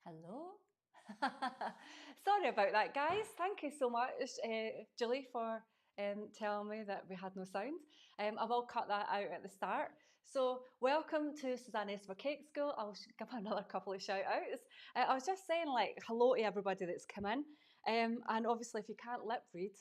Hello. Sorry about that, guys. Thank you so much, Julie, for telling me that we had no sound. I will cut that out at the start. So, welcome to Suzanne for Cake School. I'll give another couple of shout outs. I was just saying, like, hello to everybody that's come in. And obviously, if you can't lip read,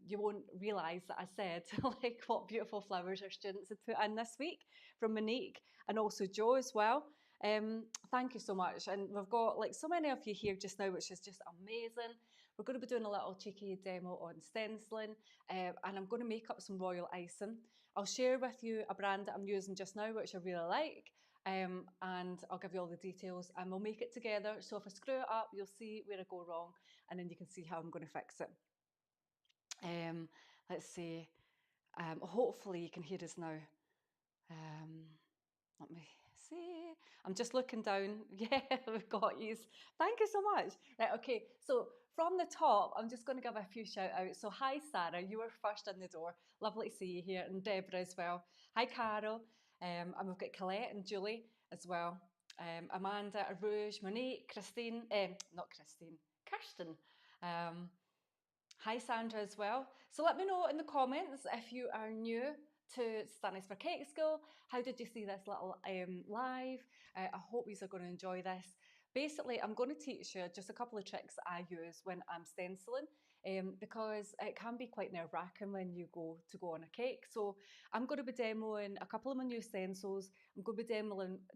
you won't realise that I said like what beautiful flowers our students had put in this week from Monique and also Joe as well. Thank you so much. And we've got like so many of you here just now, which is just amazing. We're going to be doing a little cheeky demo on stenciling, and I'm going to make up some Royal Icing. I'll share with you a brand that I'm using just now, which I really like. And I'll give you all the details and we'll make it together. So if I screw it up, you'll see where I go wrong and then you can see how I'm going to fix it. Let's see. Hopefully you can hear us now. Let me see. I'm just looking down. Yeah, we've got you. Thank you so much. Right, okay, so from the top, I'm just going to give a few shout outs. So, hi, Sarah, you were first in the door. Lovely to see you here, and Deborah as well. Hi, Carol. And we've got Colette and Julie as well. Amanda, Rouge, Monique, Christine, not Christine, Kirsten. Hi Sandra as well. So let me know in the comments if you are new to Stannis for Cake School. How did you see this little live? I hope you are going to enjoy this. Basically, I'm going to teach you just a couple of tricks that I use when I'm stenciling because it can be quite nerve-wracking when you go on a cake. So I'm going to be demoing a couple of my new stencils. I'm going to be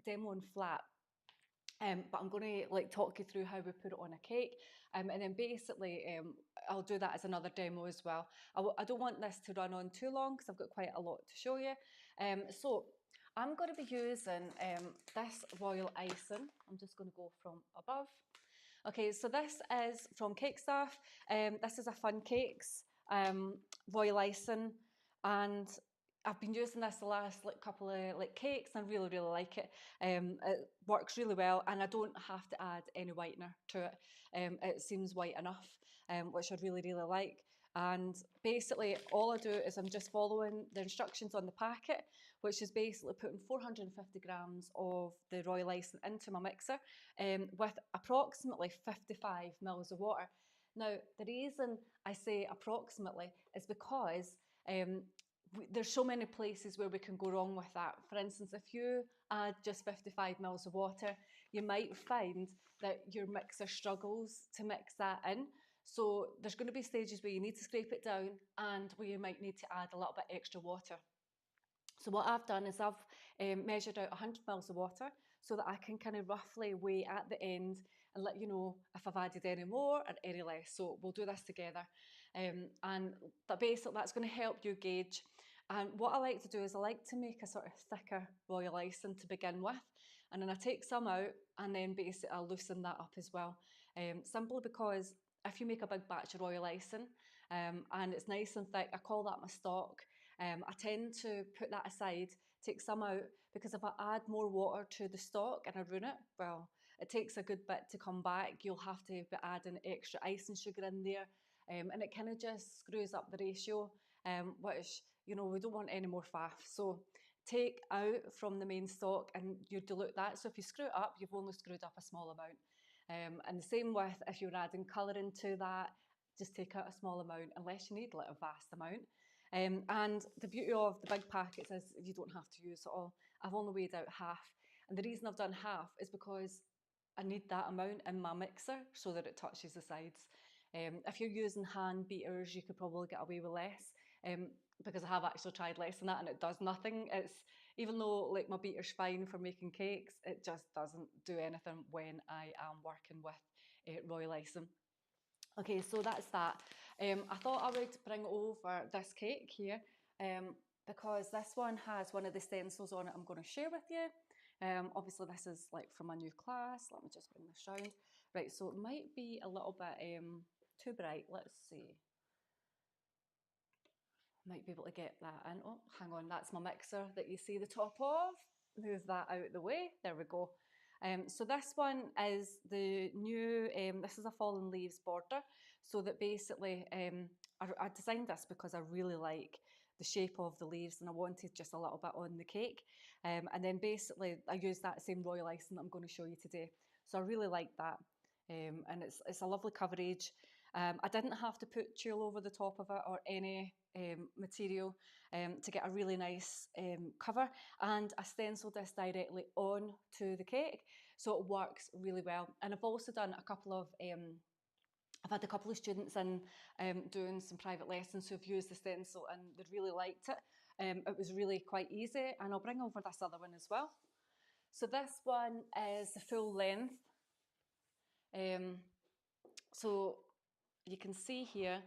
demoing flat. But I'm going to like talk you through how we put it on a cake, and then basically I'll do that as another demo as well. I don't want this to run on too long because I've got quite a lot to show you. So I'm going to be using this Royal Icing. I'm just going to go from above. Okay, so this is from Cake Stuff. This is a Fun Cakes Royal Icing, and I've been using this the last couple of cakes and really like it. It works really well and I don't have to add any whitener to it. It seems white enough, which I really like. And basically all I do is I'm just following the instructions on the packet, which is basically putting 450 grams of the Royal Icing into my mixer with approximately 55 mils of water. Now, the reason I say approximately is because there's so many places where we can go wrong with that. For instance, if you add just 55 mils of water, you might find that your mixer struggles to mix that in. So there's going to be stages where you need to scrape it down and where you might need to add a little bit extra water. So what I've done is I've measured out 100 mils of water so that I can kind of roughly weigh at the end and let you know if I've added any more or any less. So we'll do this together. And basically that's going to help you gauge. And what I like to do is I like to make a sort of thicker Royal Icing to begin with. And then I take some out and then basically I'll loosen that up as well. Simply because if you make a big batch of Royal Icing and it's nice and thick, I call that my stock. I tend to put that aside, take some out, because if I add more water to the stock and I ruin it, well, it takes a good bit to come back. You'll have to be adding extra icing sugar in there, and it kind of just screws up the ratio, which, you know, we don't want any more faff. So take out from the main stock and you dilute that. So if you screw it up, you've only screwed up a small amount. And the same with if you're adding colour into that, just take out a small amount unless you need like a vast amount. And the beauty of the big packets is you don't have to use it all. I've only weighed out half. And the reason I've done half is because I need that amount in my mixer so that it touches the sides. If you're using hand beaters, you could probably get away with less. Because I have actually tried less than that and it does nothing. It's even though like my beater's fine for making cakes, it just doesn't do anything when I am working with Royal Icing. Okay, so that's that. I thought I would bring over this cake here because this one has one of the stencils on it I'm going to share with you. Obviously this is like from my new class. Let me just bring this round. Right, so it might be a little bit too bright. Let's see. Might be able to get that in. Oh, hang on, that's my mixer that you see the top of. Move that out of the way. There we go. So this one is the new, this is a fallen leaves border. So that basically, I designed this because I really like the shape of the leaves and I wanted just a little bit on the cake. And then basically I used that same Royal Icing that I'm going to show you today. So I really like that. And it's a lovely coverage. I didn't have to put tulle over the top of it or any material to get a really nice cover, and I stenciled this directly on to the cake, so it works really well. And I've also done a couple of I've had a couple of students in doing some private lessons who've used the stencil and they really liked it. It was really quite easy, and I'll bring over this other one as well. So this one is the full length. So you can see here,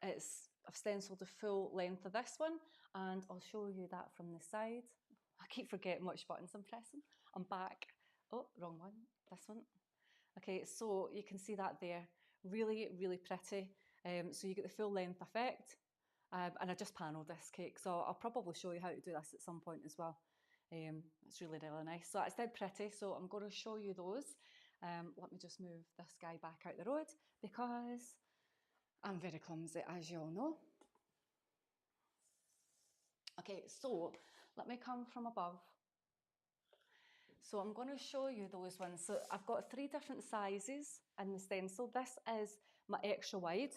I've stenciled the full length of this one, and I'll show you that from the side. I keep forgetting which buttons I'm pressing. I'm back. Oh, wrong one. This one. Okay, so you can see that there. Really, really pretty. So you get the full length effect. And I just panelled this cake, so I'll probably show you how to do this at some point as well. It's really, really nice. So it's dead pretty, so I'm going to show you those. Let me just move this guy back out the road because I'm very clumsy, as you all know. Okay, so let me come from above. So I'm going to show you those ones. So I've got 3 different sizes in the stencil. This is my extra wide.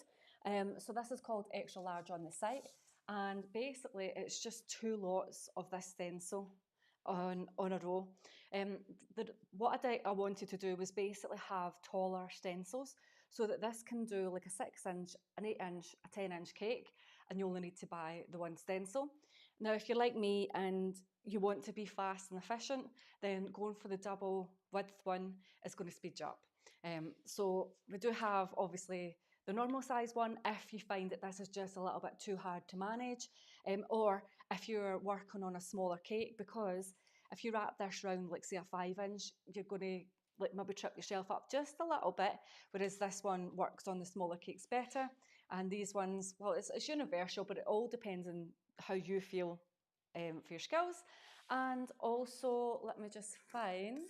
So this is called extra large on the site. And basically it's just 2 lots of this stencil on a row. What I wanted to do was basically have taller stencils so that this can do like a 6-inch, an 8-inch, a 10-inch cake, and you only need to buy the one stencil. Now, if you're like me and you want to be fast and efficient, then going for the double width one is going to speed you up. So we do have obviously the normal size one if you find that this is just a little bit too hard to manage, or if you're working on a smaller cake, because if you wrap this round like say a 5-inch, you're going to like maybe trip yourself up just a little bit, whereas this one works on the smaller cakes better. And these ones, well, it's universal, but it all depends on how you feel for your skills. And also, let me just find,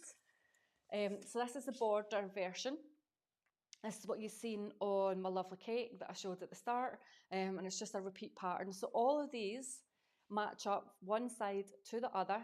so this is the border version. This is what you've seen on my lovely cake that I showed at the start, and it's just a repeat pattern. So all of these match up one side to the other,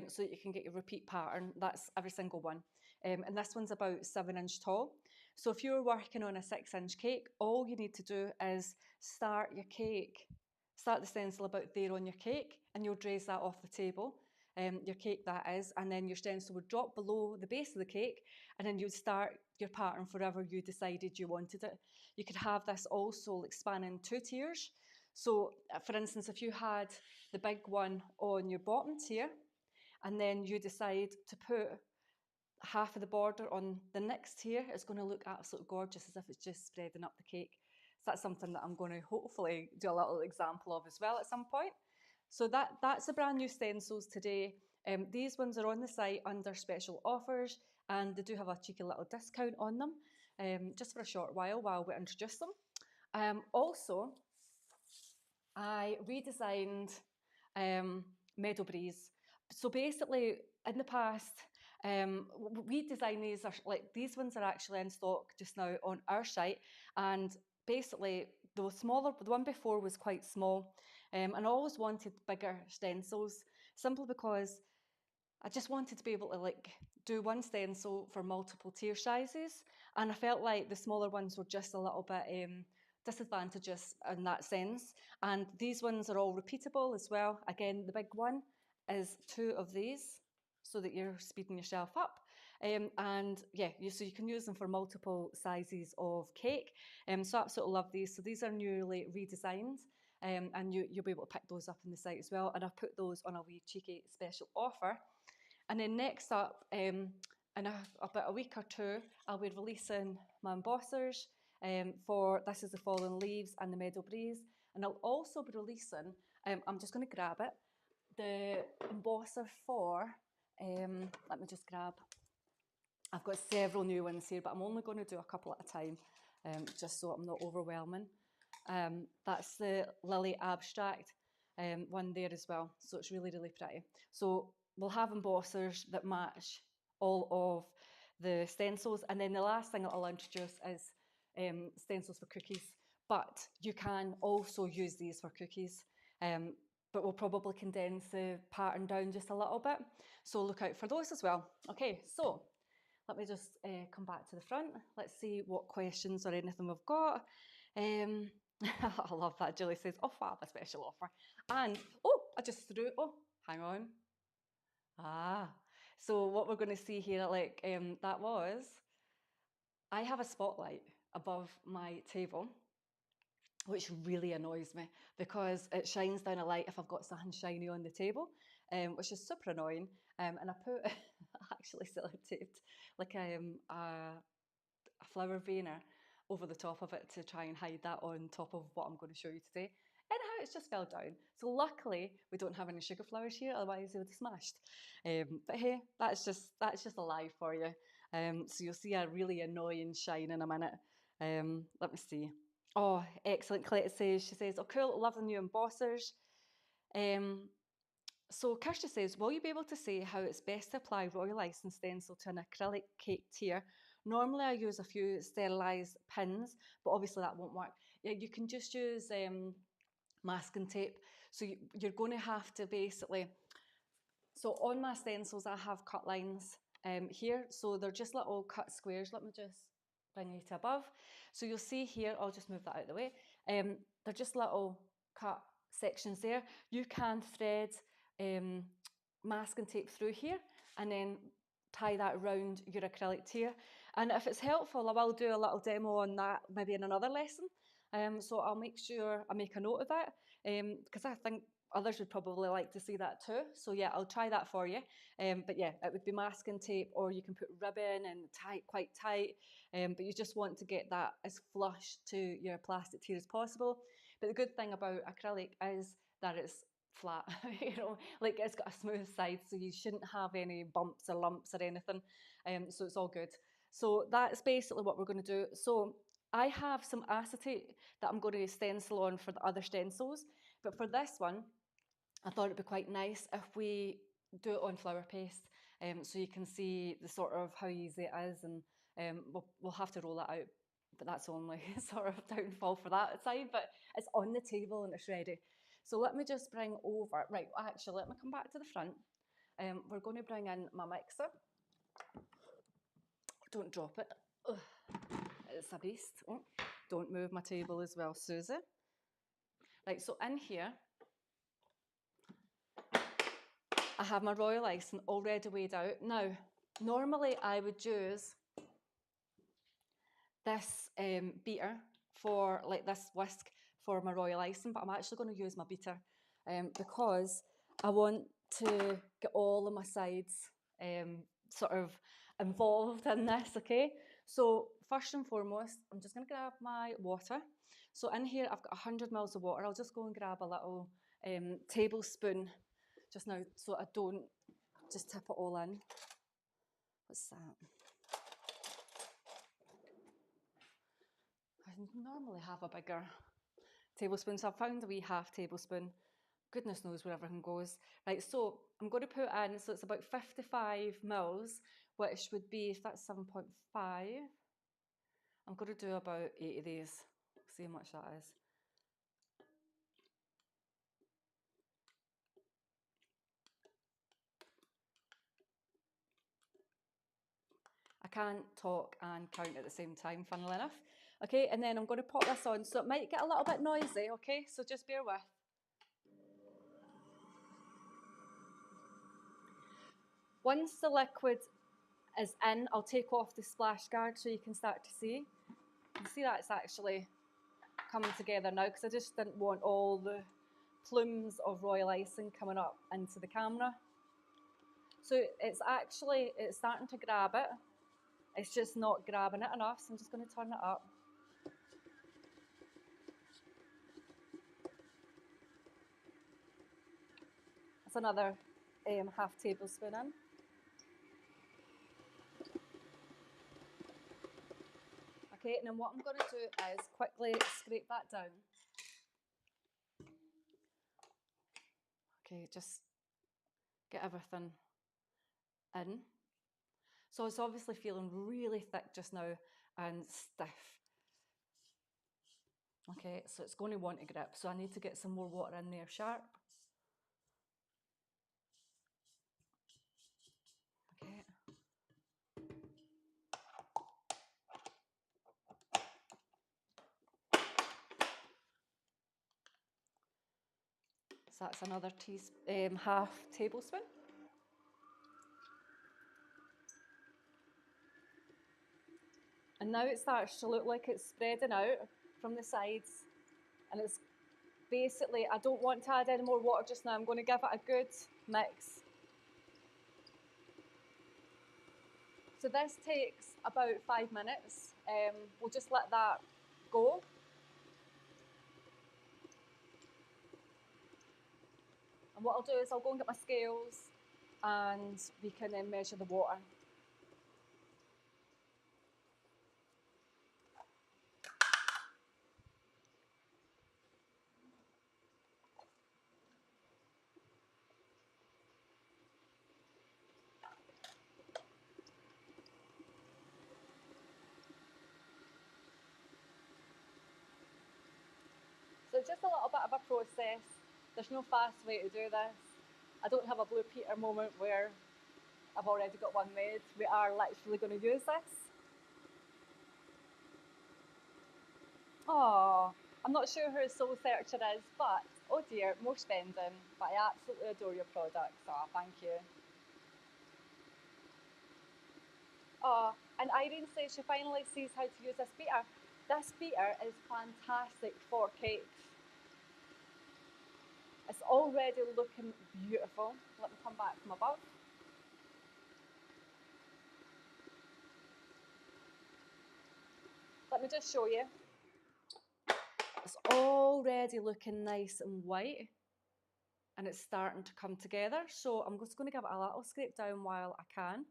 so that you can get your repeat pattern. That's every single one. And this one's about 7-inch tall. So if you're working on a 6-inch cake, all you need to do is start the stencil about there on your cake, and you'll raise that off the table. Your cake that is, and then your stencil would drop below the base of the cake, and then you'd start your pattern wherever you decided you wanted it. You could have this also like spanning 2 tiers. So for instance, if you had the big one on your bottom tier, and then you decide to put half of the border on the next tier, it's going to look absolutely gorgeous, as if it's just spreading up the cake. So that's something that I'm going to hopefully do a little example of as well at some point. So that's the brand new stencils today. These ones are on the site under special offers, and they do have a cheeky little discount on them, just for a short while we introduce them. Also, I redesigned Meadow Breeze. So basically, in the past, we design these, these ones are actually in stock just now on our site, and basically the one before was quite small, and I always wanted bigger stencils, simply because I just wanted to be able to do one stencil for multiple tier sizes, and I felt like the smaller ones were just a little bit disadvantageous in that sense. And these ones are all repeatable as well. Again, the big one is 2 of these, so that you're speeding yourself up. And yeah, so you can use them for multiple sizes of cake. So I absolutely love these. So these are newly redesigned, and you'll be able to pick those up on the site as well. And I've put those on a wee cheeky special offer. And then next up, in about a week or 2, I'll be releasing my embossers for This Is the Fallen Leaves and the Meadow Breeze. And I'll also be releasing, I'm just going to grab it, the embosser for, let me just grab, I've got several new ones here, but I'm only going to do a couple at a time, just so I'm not overwhelming. That's the Lily Abstract one there as well, so it's really, really pretty. So we'll have embossers that match all of the stencils, and then the last thing that I'll introduce is stencils for cookies, but you can also use these for cookies, but we'll probably condense the pattern down just a little bit, so look out for those as well. Okay, so let me just come back to the front. Let's see what questions or anything we've got. I love that. Julie says, oh, fab, a special offer. And, oh, I just threw, oh, hang on. So what we're going to see here, like that was, I have a spotlight above my table, which really annoys me because it shines down a light if I've got something shiny on the table, which is super annoying. And I put, I actually sellotaped like a flower veiner over the top of it to try and hide that on top of what I'm going to show you today. Anyhow, it's just fell down. So luckily we don't have any sugar flowers here, otherwise they would have smashed. But hey, that's just a lie for you. So you'll see a really annoying shine in a minute. Let me see. Oh, excellent. Colette says, she says, oh cool, love the new embossers. So Kirsty says, will you be able to say how it's best to apply Royal Icing stencil to an acrylic cake tier? Normally I use a few sterilised pins, but obviously that won't work. Yeah, you can just use masking tape. So you're going to have to basically, so on my stencils I have cut lines here. So they're just little cut squares. Let me just bring you to above. So you'll see here, I'll just move that out of the way. They're just little cut sections there. You can thread masking tape through here and then tie that around your acrylic tier. And if it's helpful, I will do a little demo on that maybe in another lesson. So I'll make sure I make a note of that because I think others would probably like to see that too. So yeah, I'll try that for you. But yeah, it would be masking tape, or you can put ribbon and tie it quite tight. But you just want to get that as flush to your plastic tier as possible. But the good thing about acrylic is that it's flat, you know, like it's got a smooth side, so you shouldn't have any bumps or lumps or anything. So it's all good. So that's basically what we're going to do. So I have some acetate that I'm going to stencil on for the other stencils, but for this one, I thought it'd be quite nice if we do it on flour paste, so you can see the sort of how easy it is, and we'll have to roll it out, but that's only sort of downfall for that side, but it's on the table and it's ready. So let me just bring over, right, actually let me come back to the front. We're going to bring in my mixer. Don't drop it. Ugh. It's a beast. Oh, don't move my table as well, Susie. Right, so in here, I have my Royal Icing already weighed out. Now, normally I would use this beater for, like this whisk for my Royal Icing, but I'm actually going to use my beater because I want to get all of my sides sort of involved in this, okay? So first and foremost, I'm just going to grab my water. So in here, I've got 100 mils of water. I'll just go and grab a little tablespoon just now so I don't just tip it all in. What's that? I normally have a bigger tablespoon, so I've found a wee half tablespoon. Goodness knows where everything goes. Right, so I'm going to put in, so it's about 55 mils, which would be, if that's 7.5, I'm going to do about 8 of these. See how much that is. I can't talk and count at the same time, funnily enough. Okay, and then I'm going to pop this on, so it might get a little bit noisy, okay? So just bear with. Once the liquid is in, I'll take off the splash guard so you can start to see. You can see that it's actually coming together now because I just didn't want all the plumes of Royal Icing coming up into the camera. So it's starting to grab it. It's just not grabbing it enough, so I'm just going to turn it up. That's another half tablespoon in. Okay, and then what I'm going to do is quickly scrape that down. Okay, just get everything in. So it's obviously feeling really thick just now and stiff. Okay, so it's going to want to grip, so I need to get some more water in there sharp. Okay. So that's another half tablespoon. And now it starts to look like it's spreading out from the sides. And it's basically, I don't want to add any more water just now. I'm going to give it a good mix. So this takes about 5 minutes. We'll just let that go. And what I'll do is I'll go and get my scales and we can then measure the water. So it's just a little bit of a process. There's no fast way to do this. I don't have a Blue Peter moment where I've already got one made. We are literally going to use this. Oh, I'm not sure who Soul Searcher is, but oh dear, more spending. But I absolutely adore your products. Oh, thank you. Oh, and Irene says she finally sees how to use this beater. This beater is fantastic for cakes. It's already looking beautiful. Let me come back from above. Let me just show you. It's already looking nice and white and it's starting to come together. So I'm just going to give it a little scrape down while I can.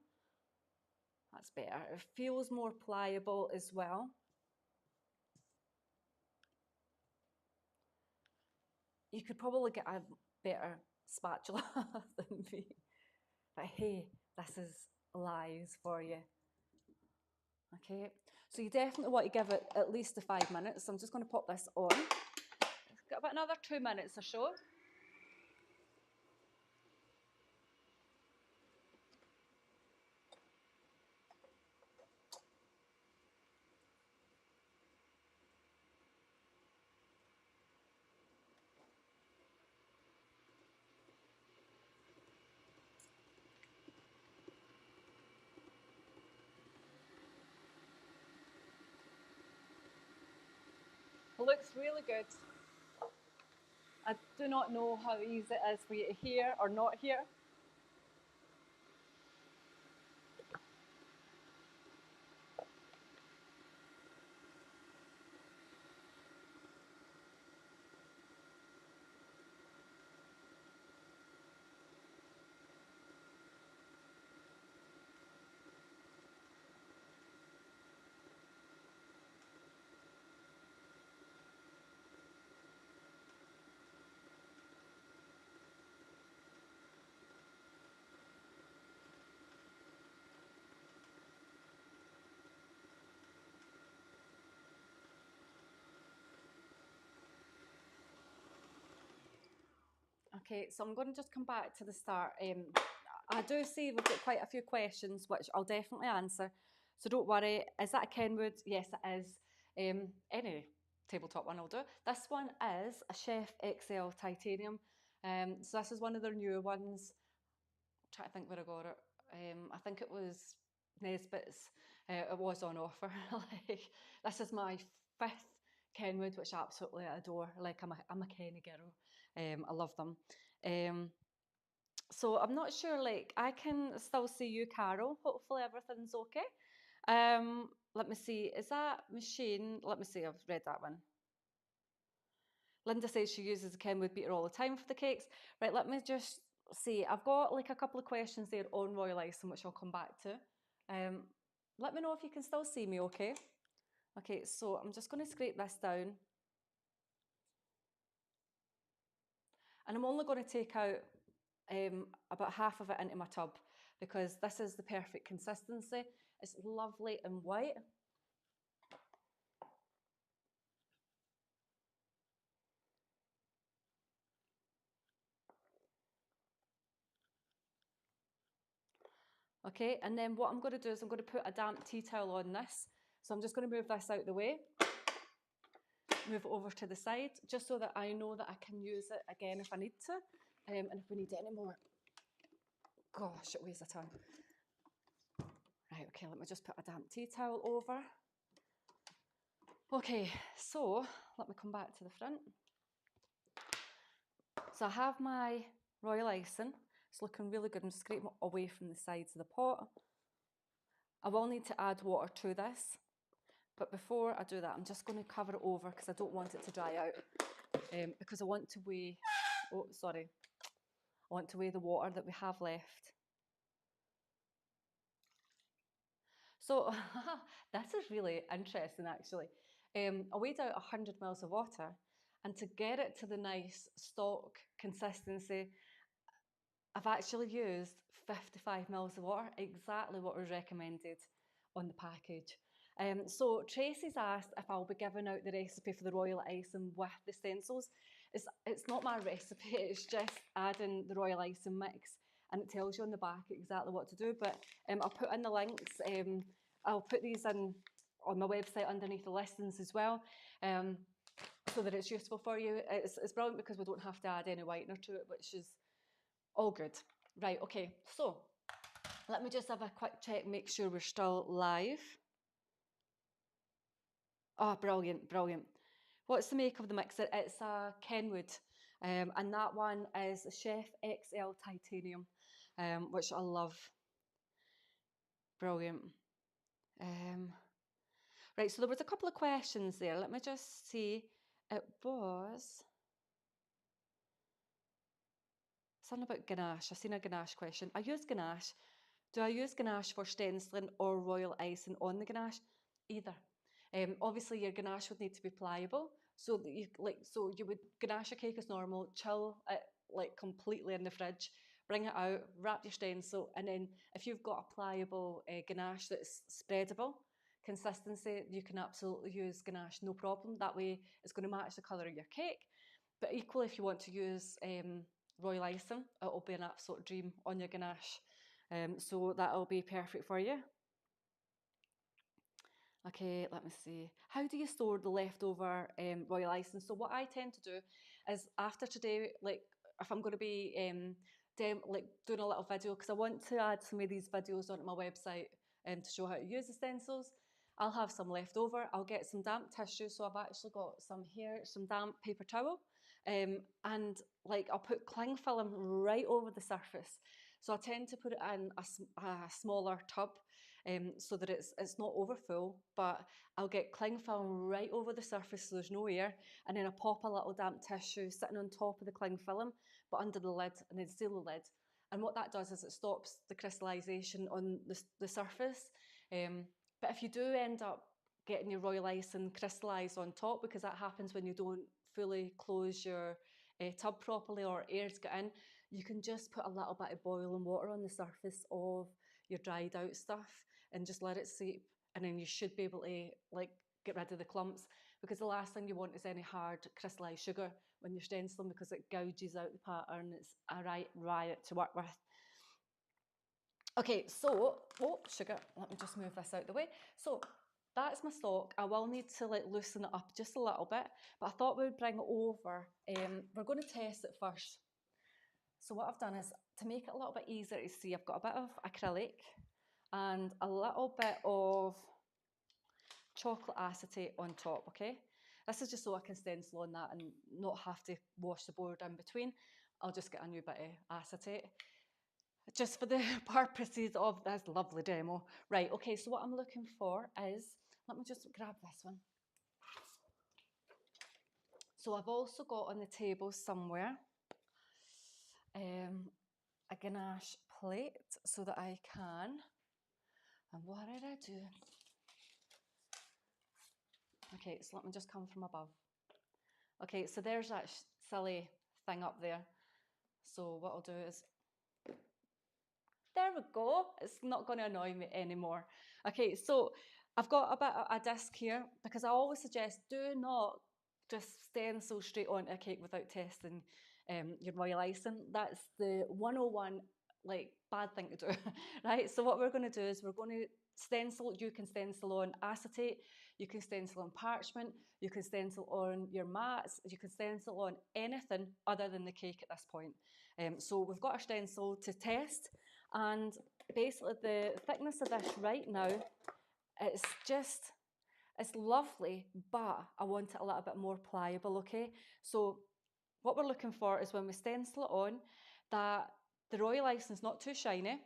That's better. It feels more pliable as well. You could probably get a better spatula than me. But hey, this is lies for you. Okay, so you definitely want to give it at least 5 minutes. So I'm just going to pop this on. It's got about another 2 minutes or so. It looks really good. I do not know how easy it is for you to hear or not hear. Okay, so I'm going to just come back to the start. I do see we've got quite a few questions, which I'll definitely answer. So don't worry. Is that a Kenwood? Yes, it is. Any tabletop one will do. This one is a Chef XL titanium. So this is one of their newer ones. I'm trying to think where I got it. I think it was Nesbitt's. It was on offer. Like, this is my 5th Kenwood, which I absolutely adore. Like, I'm a Kenny girl. I love them. So I'm not sure, like, I can still see you, Carol. Hopefully everything's okay. Let me see, is that machine? Let me see, I've read that one. Linda says she uses a Kenwood beater all the time for the cakes. Right, let me just see. I've got like a couple of questions there on Royal Icing, which I'll come back to. Let me know if you can still see me okay. Okay, so I'm just going to scrape this down. And I'm only going to take out about half of it into my tub because this is the perfect consistency. It's lovely and white. Okay, and then what I'm going to do is I'm going to put a damp tea towel on this. So I'm just going to move this out of the way. move it over to the side, just so that I know that I can use it again if I need to. And if we need any more, gosh, it weighs a ton. Right, okay, let me just put a damp tea towel over. Okay, so let me come back to the front. So I have my Royal Icing. It's looking really good. I'm scraping it away from the sides of the pot. I will need to add water to this, but before I do that, I'm just going to cover it over because I don't want it to dry out. Because I want to weigh, I want to weigh the water that we have left. So this is really interesting actually. I weighed out 100 mils of water, and to get it to the nice stock consistency, I've actually used 55 mils of water, exactly what was recommended on the package. So Tracy's asked if I'll be giving out the recipe for the Royal Icing with the stencils. It's not my recipe, it's just adding the Royal Icing mix, and it tells you on the back exactly what to do, but I'll put in the links. I'll put these in on my website underneath the listings as well, so that it's useful for you. It's brilliant because we don't have to add any whitener to it, which is all good. Right, okay, so let me just have a quick check, make sure we're still live. Oh, brilliant, brilliant. What's the make of the mixer? It's a Kenwood, and that one is a Chef XL Titanium, which I love. Brilliant. Right, so there was a couple of questions there. Let me just see. It was something about ganache. I've seen a ganache question. I use ganache. Do I use ganache for stenciling or royal icing on the ganache? Either. Obviously, your ganache would need to be pliable, so that you would ganache a cake as normal, chill it like completely in the fridge, bring it out, wrap your stencil, and then if you've got a pliable ganache that's spreadable consistency, you can absolutely use ganache, no problem. That way, it's going to match the colour of your cake. But equally, if you want to use royal icing, it'll be an absolute dream on your ganache. So that'll be perfect for you. Okay, let me see. How do you store the leftover royal icing? So what I tend to do is after today, like if I'm going to be doing a little video, because I want to add some of these videos onto my website to show how to use the stencils. I'll have some left over. I'll get some damp tissue. So I've actually got some here, some damp paper towel. And like I'll put cling film right over the surface. So I tend to put it in a smaller tub so that it's not overfull, but I'll get cling film right over the surface so there's no air, and then I pop a little damp tissue sitting on top of the cling film, but under the lid, and then seal the lid. And what that does is it stops the crystallisation on the surface. But if you do end up getting your royal icing crystallised on top, because that happens when you don't fully close your tub properly or air's got in, you can just put a little bit of boiling water on the surface of your dried out stuff and just let it seep, and then you should be able to like get rid of the clumps, because the last thing you want is any hard crystallised sugar when you're stenciling, because it gouges out the pattern. It's a riot to work with. Okay, so, sugar, let me just move this out the way. So that's my stock. I will need to like loosen it up just a little bit, but I thought we would bring it over. We're going to test it first. So what I've done is, to make it a little bit easier to see, I've got a bit of acrylic and a little bit of chocolate acetate on top, okay? This is just so I can stencil on that and not have to wash the board in between. I'll just get a new bit of acetate, just for the purposes of this lovely demo. Right, okay, so what I'm looking for is, let me just grab this one. So I've also got on the table somewhere a ganache plate so that I can, and what did I do? Okay, so let me just come from above. Okay, so there's that silly thing up there. So what I'll do is, there we go. It's not going to annoy me anymore. Okay, so I've got a bit of a disc here, because I always suggest do not just stencil straight onto a cake without testing your royal icing. That's the 101 like bad thing to do, right? So what we're going to do is we're going to stencil. You can stencil on acetate. You can stencil on parchment, you can stencil on your mats, you can stencil on anything other than the cake at this point. So we've got our stencil to test, and basically the thickness of this right now, it's lovely, but I want it a little bit more pliable, okay? So what we're looking for is when we stencil it on, that the Royal Icing is not too shiny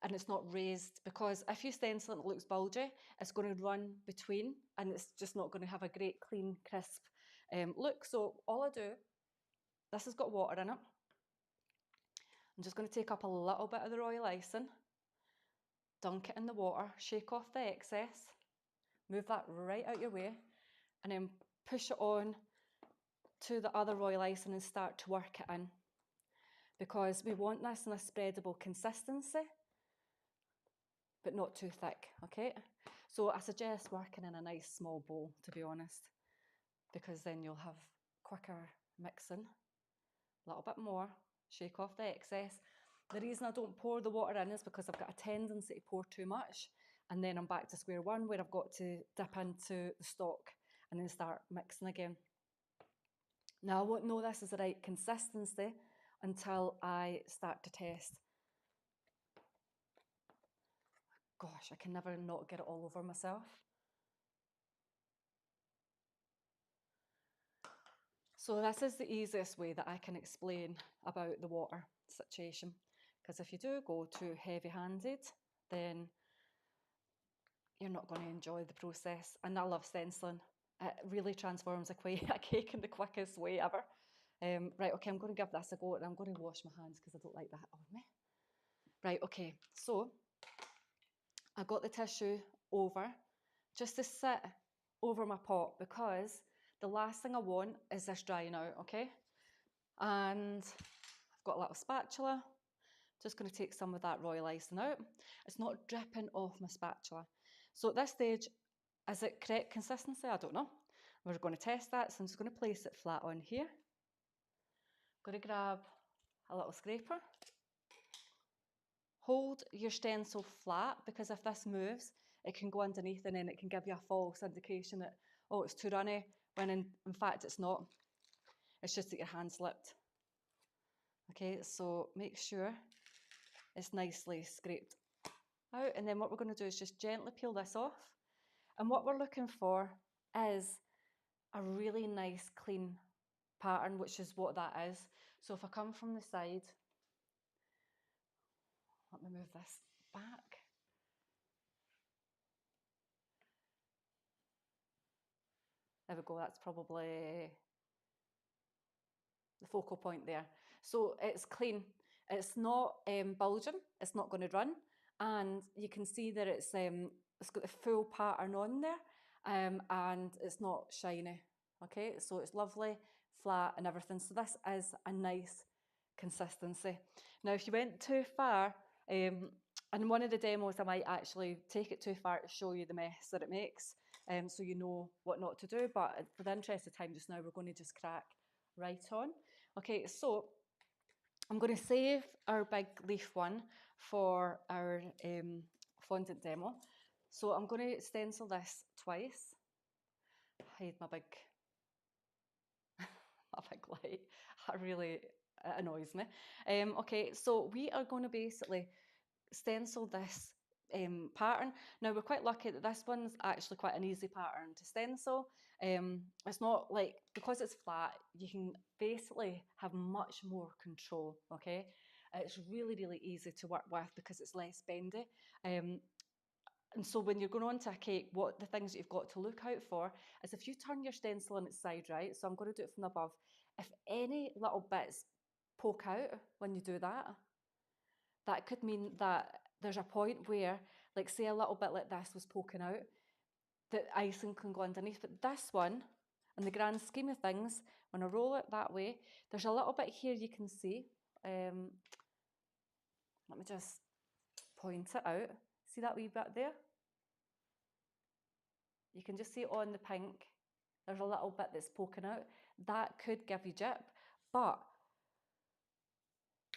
and it's not raised, because if you stencil it and it looks bulgy, it's going to run between and it's just not going to have a great, clean, crisp look. So all I do, this has got water in it. I'm just going to take up a little bit of the Royal Icing, dunk it in the water, shake off the excess, move that right out your way, and then push it on to the other Royal Icing and start to work it in, because we want this in a spreadable consistency but not too thick, okay? So I suggest working in a nice small bowl, to be honest, because then you'll have quicker mixing. A little bit more, shake off the excess. The reason I don't pour the water in is because I've got a tendency to pour too much, and then I'm back to square one where I've got to dip into the stock and then start mixing again. Now, I won't know this is the right consistency until I start to test. Gosh, I can never not get it all over myself. So this is the easiest way that I can explain about the water situation, because if you do go too heavy-handed, then you're not going to enjoy the process. And I love stenciling. It really transforms a cake in the quickest way ever. Right, okay, I'm going to give this a go, and I'm going to wash my hands because I don't like that on me. Right, okay, so I got the tissue over just to sit over my pot, because the last thing I want is this drying out, okay? And I've got a little spatula. Just going to take some of that Royal Icing out. It's not dripping off my spatula. So at this stage, is it correct consistency? I don't know. We're going to test that, so I'm just going to place it flat on here. I'm going to grab a little scraper. Hold your stencil flat, because if this moves, it can go underneath and then it can give you a false indication that, oh, it's too runny, when in fact it's not. It's just that your hand slipped. Okay, so make sure it's nicely scraped out, and then what we're going to do is just gently peel this off. And what we're looking for is a really nice clean pattern, which is what that is. So if I come from the side, let me move this back. There we go, that's probably the focal point there. So it's clean, it's not bulging, it's not going to run, and you can see that it's got the full pattern on there, and it's not shiny. Okay, so it's lovely, flat and everything. So this is a nice consistency. Now, if you went too far, in one of the demos I might actually take it too far to show you the mess that it makes, so you know what not to do, but for the interest of time just now, we're going to just crack right on. Okay, so I'm going to save our big leaf one for our fondant demo. So I'm going to stencil this twice. Hide my big light. That really annoys me. Okay, so we are going to basically stencil this pattern. Now, we're quite lucky that this one's actually quite an easy pattern to stencil. It's not like, because it's flat, you can basically have much more control, okay? It's really, really easy to work with because it's less bendy. And so when you're going on to a cake, what the things that you've got to look out for is if you turn your stencil on its side, right? So I'm going to do it from above. If any little bits poke out when you do that, that could mean that there's a point where, like say a little bit like this was poking out, the icing can go underneath. But this one, in the grand scheme of things, when I roll it that way, there's a little bit here you can see. Let me just point it out. See that wee bit there? You can just see on the pink, there's a little bit that's poking out. That could give you jip, but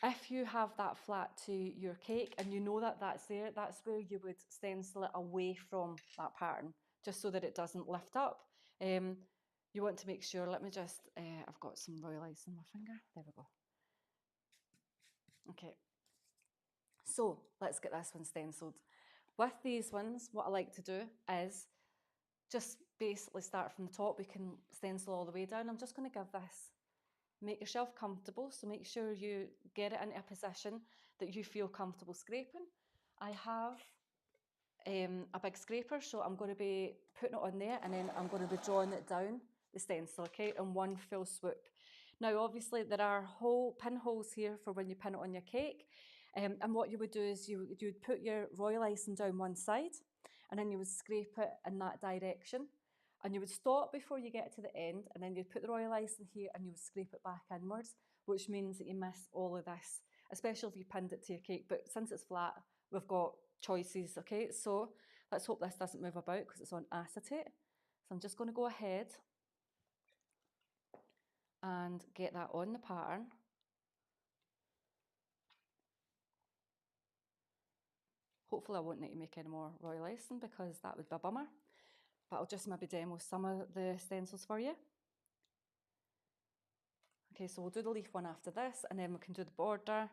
if you have that flat to your cake and you know that that's there, that's where you would stencil it away from that pattern, just so that it doesn't lift up. You want to make sure, let me just, I've got some Royal Icing on my finger. There we go. Okay. So let's get this one stenciled. With these ones, what I like to do is just basically start from the top. We can stencil all the way down. I'm just going to give this, make yourself comfortable. So make sure you get it into a position that you feel comfortable scraping. I have a big scraper, so I'm going to be putting it on there and then I'm going to be drawing it down the stencil, okay, in one full swoop. Now obviously there are pinholes here for when you pin it on your cake, and what you would do is you'd put your Royal Icing down one side and then you would scrape it in that direction, and you would stop before you get to the end, and then you'd put the Royal Icing here and you would scrape it back inwards, which means that you miss all of this, especially if you pinned it to your cake. But since it's flat, we've got choices, okay? So let's hope this doesn't move about because it's on acetate. So I'm just going to go ahead and get that on the pattern. Hopefully I won't need to make any more Royal Icing because that would be a bummer. But I'll just maybe demo some of the stencils for you. Okay, so we'll do the leaf one after this, and then we can do the border.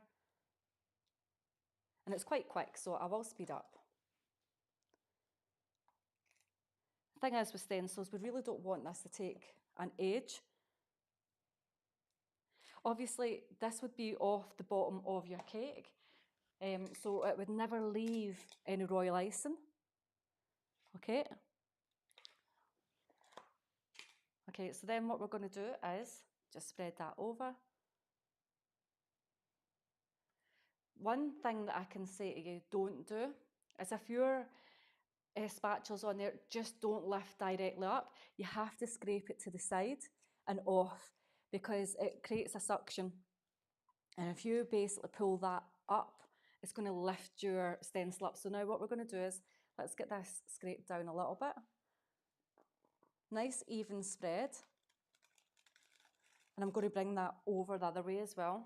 And it's quite quick, so I will speed up. The thing is with stencils, we really don't want this to take an age. Obviously, this would be off the bottom of your cake, so it would never leave any Royal Icing. Okay. Okay, so then what we're going to do is just spread that over. One thing that I can say to you, don't do, is if your spatula's on there, just don't lift directly up. You have to scrape it to the side and off because it creates a suction. And if you basically pull that up, it's going to lift your stencil up. So now what we're going to do is, let's get this scraped down a little bit. Nice even spread. And I'm going to bring that over the other way as well.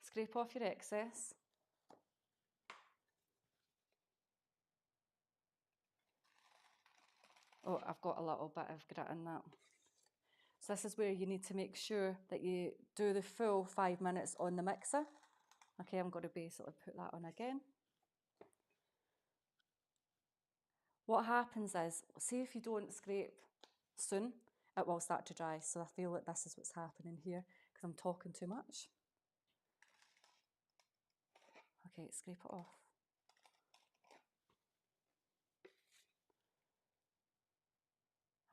Scrape off your excess. Oh, I've got a little bit of grit in that. So this is where you need to make sure that you do the full 5 minutes on the mixer. Okay, I'm going to basically put that on again. What happens is, see if you don't scrape soon, it will start to dry. So I feel like this is what's happening here because I'm talking too much. Okay, scrape it off.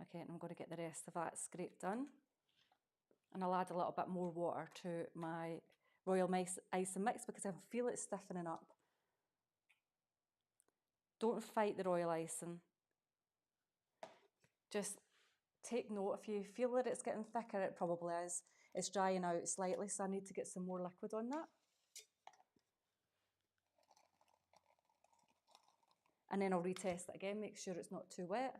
Okay, and I'm going to get the rest of that scraped done. And I'll add a little bit more water to my Royal Icing mix because I feel it stiffening up. Don't fight the Royal Icing. Just take note, if you feel that it's getting thicker, it probably is. It's drying out slightly, so I need to get some more liquid on that. And then I'll retest it again, make sure it's not too wet,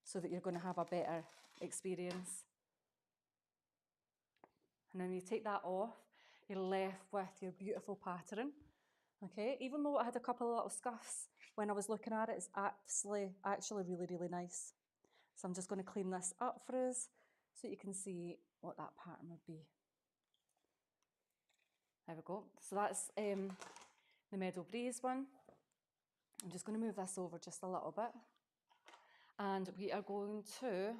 so that you're going to have a better experience. And then you take that off, you're left with your beautiful pattern. Okay, even though it had a couple of little scuffs when I was looking at it, it's actually really, really nice. So I'm just going to clean this up for us so you can see what that pattern would be. There we go. So that's the Meadow Breeze one. I'm just going to move this over just a little bit. And we are going to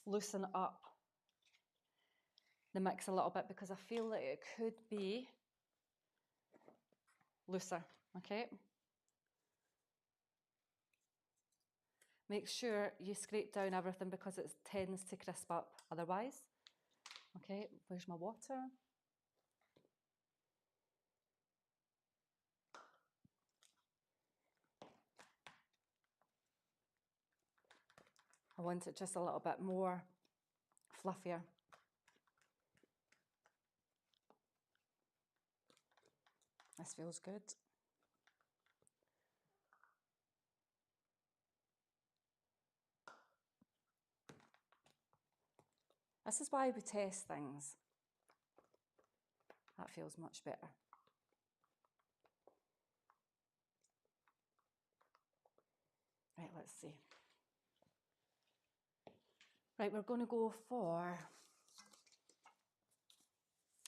loosen up the mix a little bit because I feel that it could be looser, okay? Make sure you scrape down everything because it tends to crisp up otherwise. Okay, where's my water? I want it just a little bit more fluffier. This feels good. This is why we test things. That feels much better. let's see. Right, we're going to go for,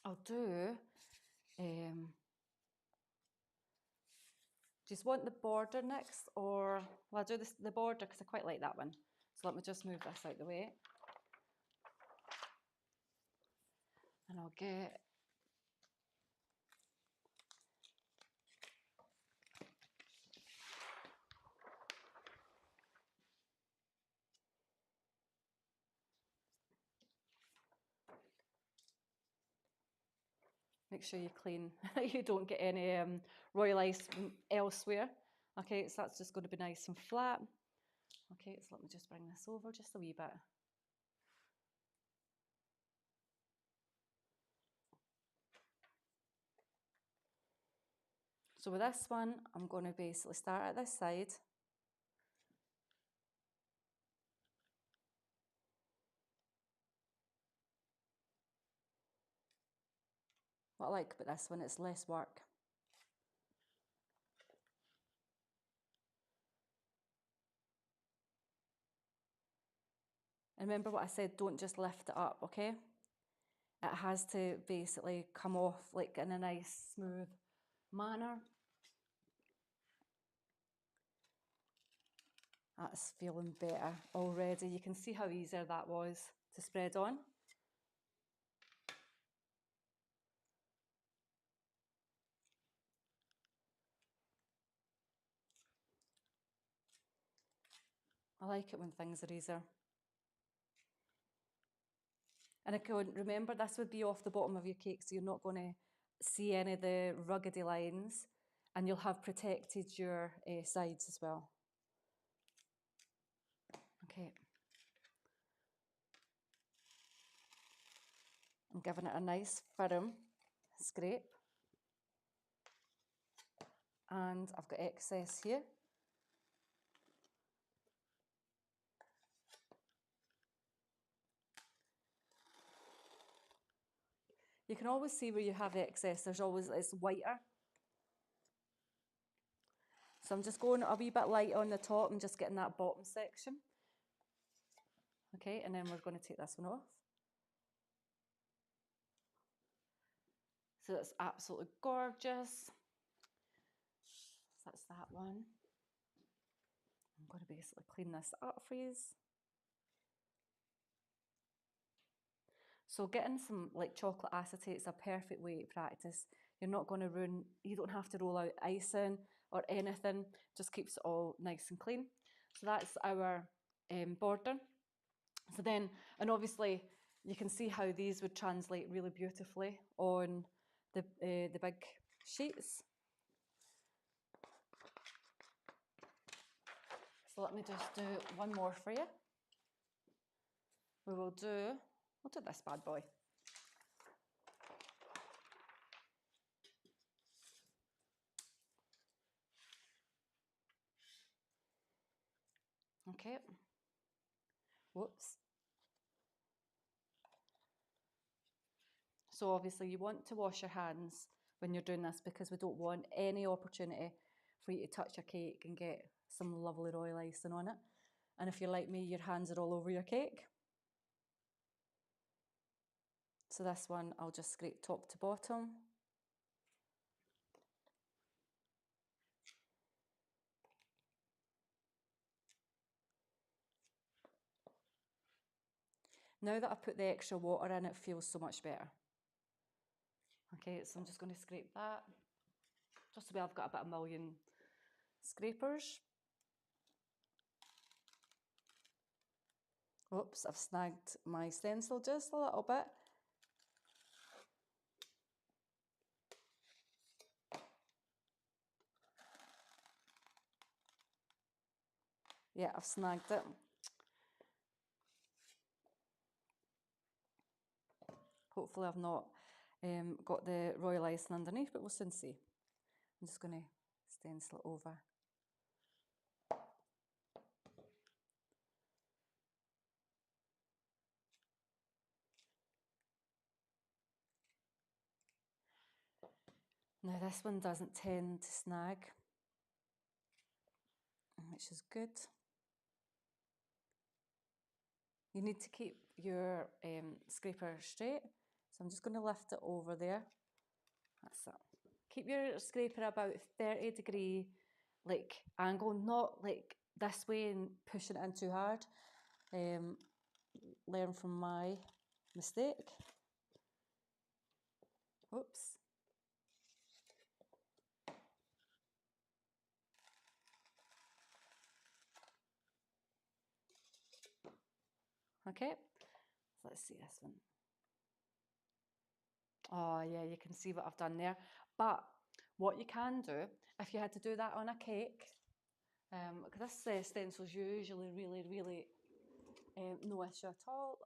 I'll do, do you want the border next, or, well, I'll do the border because I quite like that one. So let me just move this out the way. And I'll get, make sure you clean, you don't get any Royal Icing elsewhere. Okay, so that's just going to be nice and flat. Okay, so let me just bring this over just a wee bit. So with this one, I'm going to basically start at this side. What I like about this one, it's less work. And remember what I said, don't just lift it up, okay? It has to basically come off like in a nice smooth manner. That's feeling better already. You can see how easier that was to spread on. I like it when things are easier. And again, remember this would be off the bottom of your cake, so you're not going to see any of the ruggedy lines, and you'll have protected your sides as well. Okay. I'm giving it a nice firm scrape. And I've got excess here. You can always see where you have excess. There's always, it's whiter. So I'm just going a wee bit light on the top and just getting that bottom section. Okay, and then we're going to take this one off. So that's absolutely gorgeous. So that's that one. I'm going to basically clean this up for you. So getting some like chocolate acetate is a perfect way to practice. You're not going to ruin, you don't have to roll out icing or anything, just keeps it all nice and clean. So that's our border. So then, and obviously you can see how these would translate really beautifully on the big sheets. So let me just do one more for you. We'll do this bad boy. Okay. Whoops. So obviously you want to wash your hands when you're doing this, because we don't want any opportunity for you to touch your cake and get some lovely royal icing on it. And if you're like me, your hands are all over your cake. So this one, I'll just scrape top to bottom. Now that I've put the extra water in, it feels so much better. Okay, so I'm just going to scrape that. Just so I've got about 1,000,000 scrapers. Oops, I've snagged my stencil just a little bit. Yeah, I've snagged it. Hopefully I've not got the royal icing underneath, but we'll soon see. I'm just going to stencil it over. Now this one doesn't tend to snag, which is good. You need to keep your scraper straight. So I'm just going to lift it over there. That's it. Keep your scraper about 30-degree like angle, not like this way and pushing it in too hard. Learn from my mistake. Oops. Okay, so let's see this one. Oh yeah, you can see what I've done there. But what you can do, if you had to do that on a cake, because this stencil is usually really no issue at all.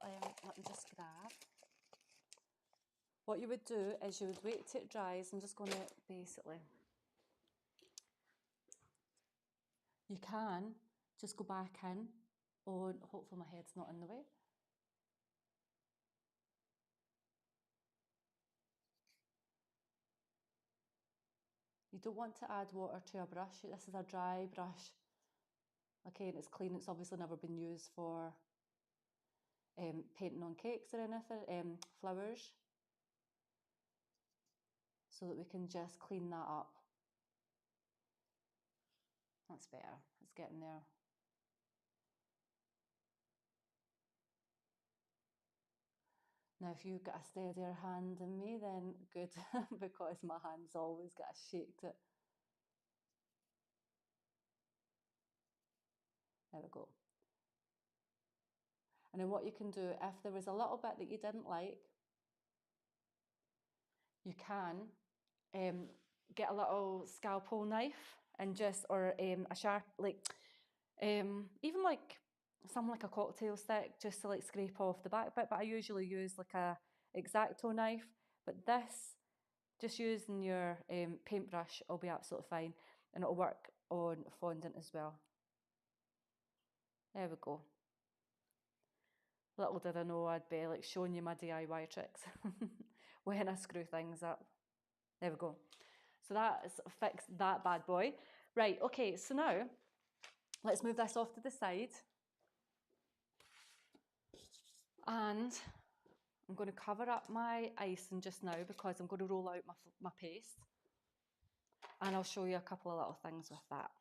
Let me just grab. What you would do is you would wait till it dries. I'm just going to basically, you can just go back in on, hopefully my head's not in the way. You don't want to add water to a brush. This is a dry brush. Okay, and it's clean. It's obviously never been used for painting on cakes or anything, flowers. So that we can just clean that up. That's better. It's getting there. Now, if you've got a steadier hand than me, then good, because my hands always get shaked it. There we go. And then what you can do, if there was a little bit that you didn't like, you can get a little scalpel knife and just, or a sharp, like, even like something like a cocktail stick, just to like scrape off the back bit. But I usually use like a X-Acto knife. But this, just using your paintbrush will be absolutely fine, and it'll work on fondant as well. There we go. Little did I know I'd be like showing you my DIY tricks when I screw things up. There we go. So that's fixed that bad boy. Right, okay, so now let's move this off to the side. And I'm going to cover up my icing just now because I'm going to roll out my paste. And I'll show you a couple of little things with that.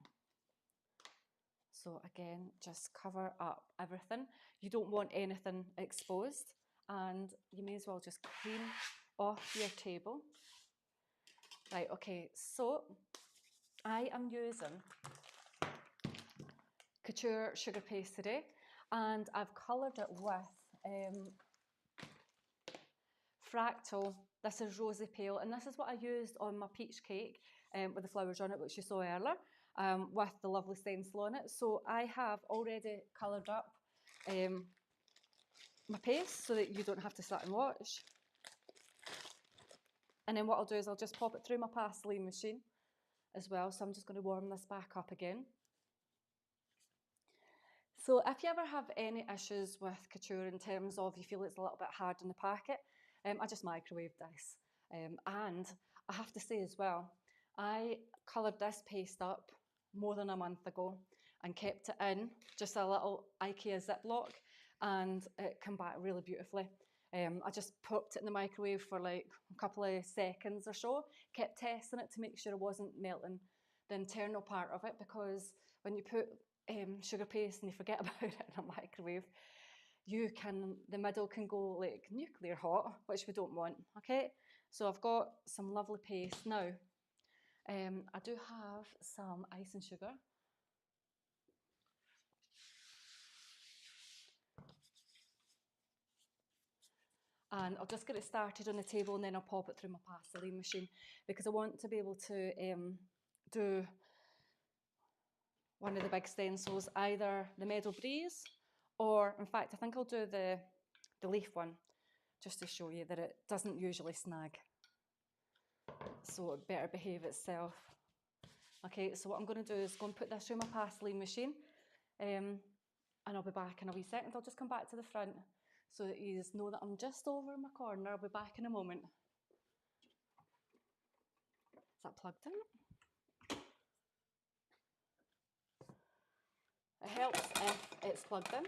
So again, just cover up everything. You don't want anything exposed, and you may as well just clean off your table. Right, okay, so I am using Couture Sugar Paste today, and I've coloured it with Fractal. This is Rosy Pale, and this is what I used on my peach cake with the flowers on it, which you saw earlier. With the lovely stencil on it. So I have already coloured up my paste so that you don't have to sit and watch. And then what I'll do is I'll just pop it through my pasteling machine as well. So I'm just going to warm this back up again. So if you ever have any issues with Couture in terms of you feel it's a little bit hard in the packet, I just microwaved this. And I have to say as well, I coloured this paste up more than a month ago and kept it in just a little IKEA Ziploc, and it came back really beautifully. I just popped it in the microwave for like a couple of seconds or so, kept testing it to make sure it wasn't melting the internal part of it, because when you put sugar paste and you forget about it in a microwave, the middle can go like nuclear hot, which we don't want, okay? So I've got some lovely paste now. I do have some icing sugar. And I'll just get it started on the table, and then I'll pop it through my pasteling machine, because I want to be able to do one of the big stencils, either the Meadow Breeze, or in fact I think I'll do the leaf one, just to show you that it doesn't usually snag. So it better behave itself. Okay, so what I'm going to do is go and put this through my pasteling machine, and I'll be back in a wee second. I'll just come back to the front so that you know that I'm just over in my corner. I'll be back in a moment. Is that plugged in? It helps if it's plugged in.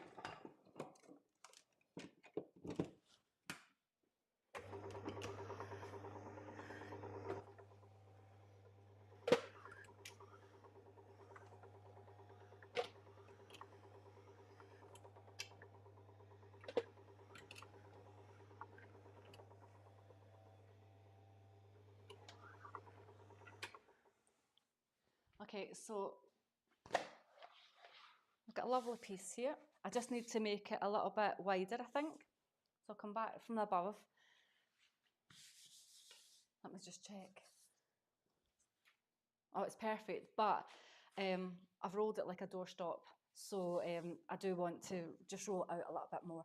Okay, so I've got a lovely piece here. I just need to make it a little bit wider, I think. So I'll come back from above. Let me just check. Oh, it's perfect, but I've rolled it like a doorstop, so I do want to just roll it out a little bit more.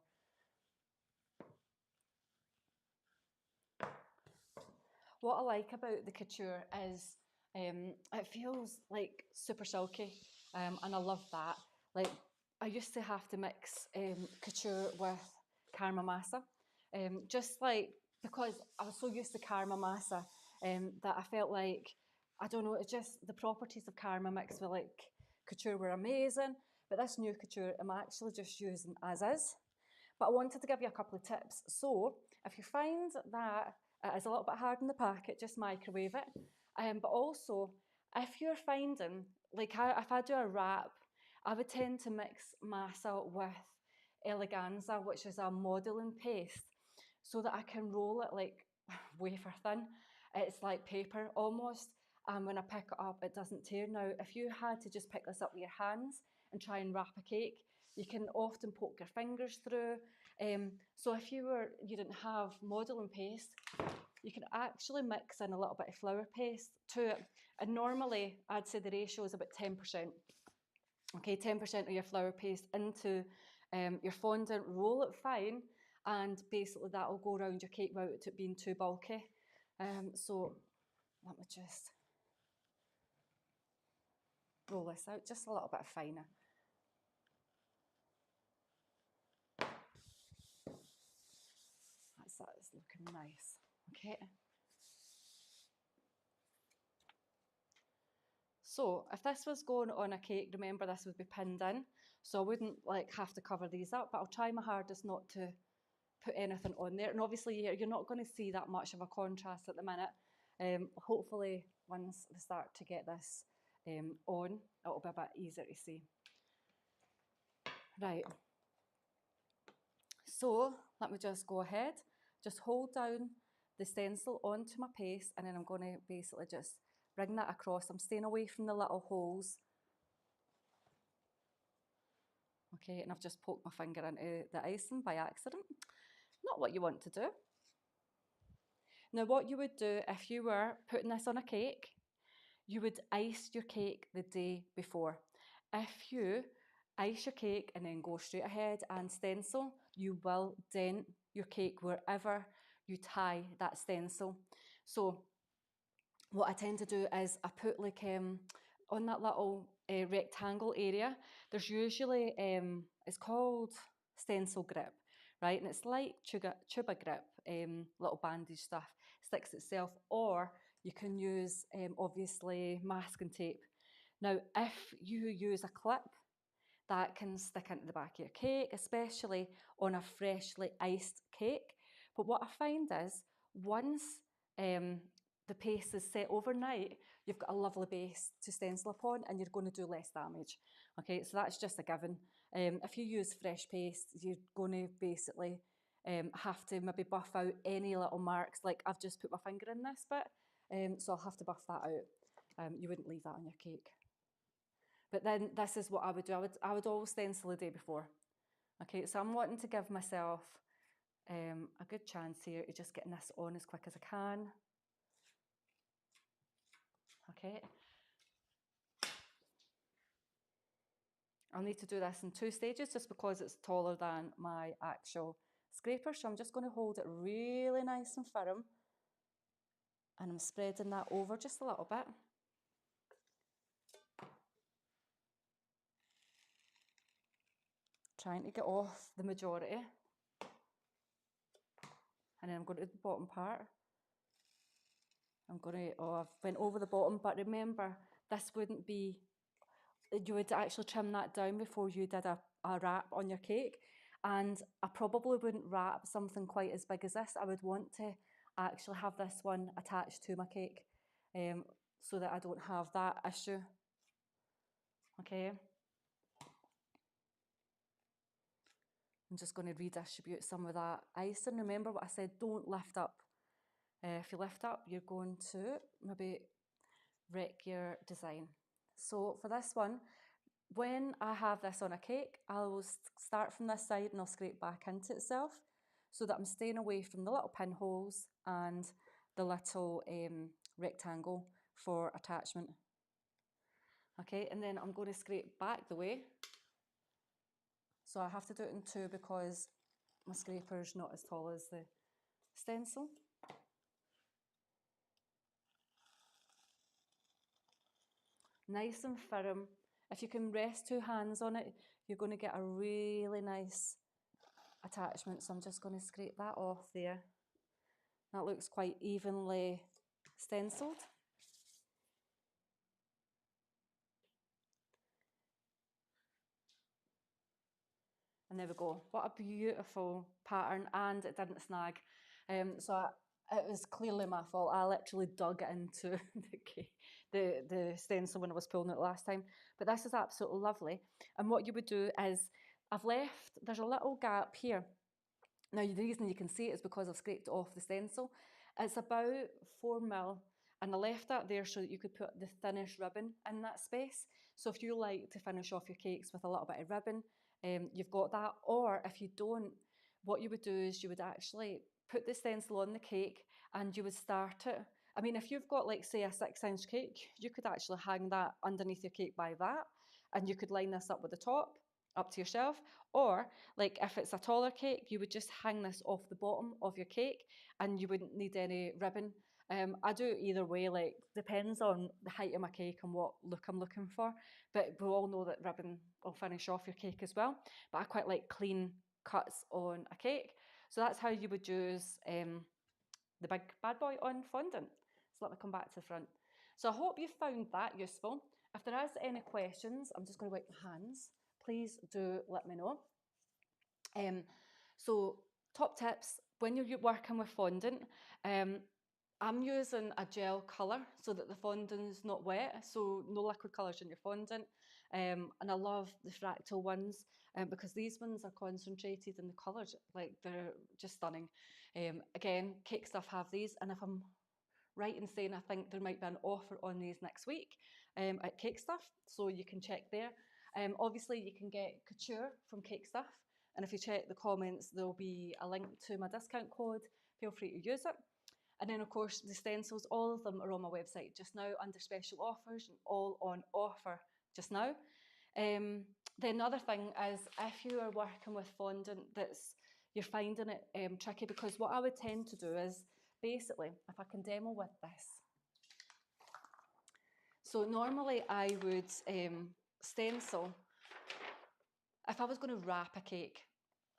What I like about the couture is it feels like super silky, and I love that. Like, I used to have to mix couture with karma masa, just like because I was so used to karma masa that I felt like, I don't know, it's just the properties of karma mixed with like couture were amazing, but this new couture I'm actually just using as is. But I wanted to give you a couple of tips. So if you find that it is a little bit hard in the packet, just microwave it. But also, if you're finding, like if I do a wrap, I would tend to mix masa with eleganza, which is a modelling paste, so that I can roll it like wafer thin. It's like paper almost. And when I pick it up, it doesn't tear. Now, if you had to just pick this up with your hands and try and wrap a cake, you can often poke your fingers through. So if you didn't have modelling paste, you can actually mix in a little bit of flour paste to it. And normally, I'd say the ratio is about 10%. Okay, 10% of your flour paste into your fondant, roll it fine, and basically that will go around your cake without it being too bulky. So let me just roll this out just a little bit finer. That is looking nice. Okay. So if this was going on a cake, remember this would be pinned in, so I wouldn't like have to cover these up, but I'll try my hardest not to put anything on there. And obviously you're not going to see that much of a contrast at the minute. Hopefully once we start to get this on, it'll be a bit easier to see. Right. So let me just go ahead, just hold down the stencil onto my paste, and then I'm going to basically just bring that across. I'm staying away from the little holes. Okay, and I've just poked my finger into the icing by accident. Not what you want to do. Now, what you would do if you were putting this on a cake, you would ice your cake the day before. If you ice your cake and then go straight ahead and stencil, you will dent your cake wherever you tie that stencil. So what I tend to do is I put like on that little rectangle area, there's usually, it's called stencil grip, right? And it's like tuba grip, little bandage stuff, sticks itself, or you can use obviously masking tape. Now, if you use a clip, that can stick into the back of your cake, especially on a freshly iced cake. But what I find is once the paste is set overnight, you've got a lovely base to stencil upon and you're going to do less damage. Okay, so that's just a given. If you use fresh paste, you're going to basically have to maybe buff out any little marks. Like I've just put my finger in this bit, so I'll have to buff that out. You wouldn't leave that on your cake. But then this is what I would do. I would always stencil the day before. Okay, so I'm wanting to give myself a good chance here of just getting this on as quick as I can. Okay. I'll need to do this in 2 stages just because it's taller than my actual scraper. So I'm just going to hold it really nice and firm. And I'm spreading that over just a little bit. Trying to get off the majority. And then I'm going to the bottom part. I've went over the bottom, but remember, this wouldn't be, you would actually trim that down before you did a wrap on your cake. And I probably wouldn't wrap something quite as big as this. I would want to actually have this one attached to my cake so that I don't have that issue. Okay. I'm just going to redistribute some of that icing. Remember what I said, don't lift up. If you lift up, you're going to maybe wreck your design. So for this one, when I have this on a cake, I'll start from this side and I'll scrape back into itself so that I'm staying away from the little pinholes and the little rectangle for attachment. Okay, and then I'm going to scrape back the way. So I have to do it in two because my scraper is not as tall as the stencil. Nice and firm. If you can rest two hands on it, you're going to get a really nice attachment. So I'm just going to scrape that off there. That looks quite evenly stenciled. And there we go. What a beautiful pattern, and it didn't snag. It was clearly my fault. I literally dug it into the stencil when I was pulling it last time. But this is absolutely lovely. And what you would do is, there's a little gap here. Now, the reason you can see it is because I've scraped it off the stencil. It's about 4mm, and I left that there so that you could put the thinnest ribbon in that space. So if you like to finish off your cakes with a little bit of ribbon, you've got that. Or if you don't, what you would do is you would actually put the stencil on the cake and you would start it. I mean, if you've got, like, say, a 6-inch cake, you could actually hang that underneath your cake by that, and you could line this up with the top, up to yourself. Or, like, if it's a taller cake, you would just hang this off the bottom of your cake and you wouldn't need any ribbon. I do it either way, like, depends on the height of my cake and what look I'm looking for. But we all know that ribbon will finish off your cake as well. But I quite like clean cuts on a cake. So that's how you would use the big bad boy on fondant. So let me come back to the front. So I hope you found that useful. If there is any questions, I'm just going to wipe my hands. Please do let me know. So top tips, when you're working with fondant, I'm using a gel colour so that the fondant's not wet, so no liquid colours in your fondant. And I love the fractal ones because these ones are concentrated and the colours, like, they're just stunning. Again, Cake Stuff have these, and if I'm right in saying, I think there might be an offer on these next week at Cake Stuff, so you can check there. Obviously, you can get Couture from Cake Stuff, and if you check the comments, there'll be a link to my discount code. Feel free to use it. And then, of course, the stencils, all of them are on my website just now under special offers and all on offer just now. Then the other thing is, if you are working with fondant you're finding it tricky, because what I would tend to do is, basically, if I can demo with this. So normally I would stencil, if I was going to wrap a cake.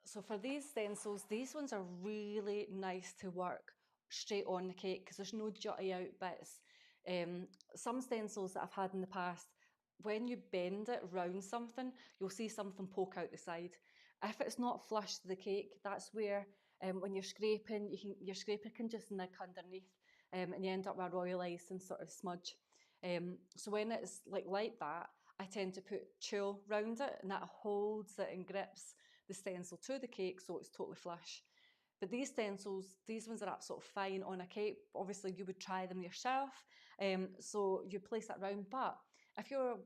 So for these stencils, these ones are really nice to work straight on the cake because there's no jutty out bits. Some stencils that I've had in the past, when you bend it round something, you'll see something poke out the side. If it's not flush to the cake, that's where when you're scraping, your scraper can just nick underneath and you end up with a Royal Icing sort of smudge. So when it's like that, I tend to put tulle round it, and that holds it and grips the stencil to the cake so it's totally flush. But these stencils, these ones are absolutely fine on a cake. Obviously, you would try them yourself. So you place that round. But if you're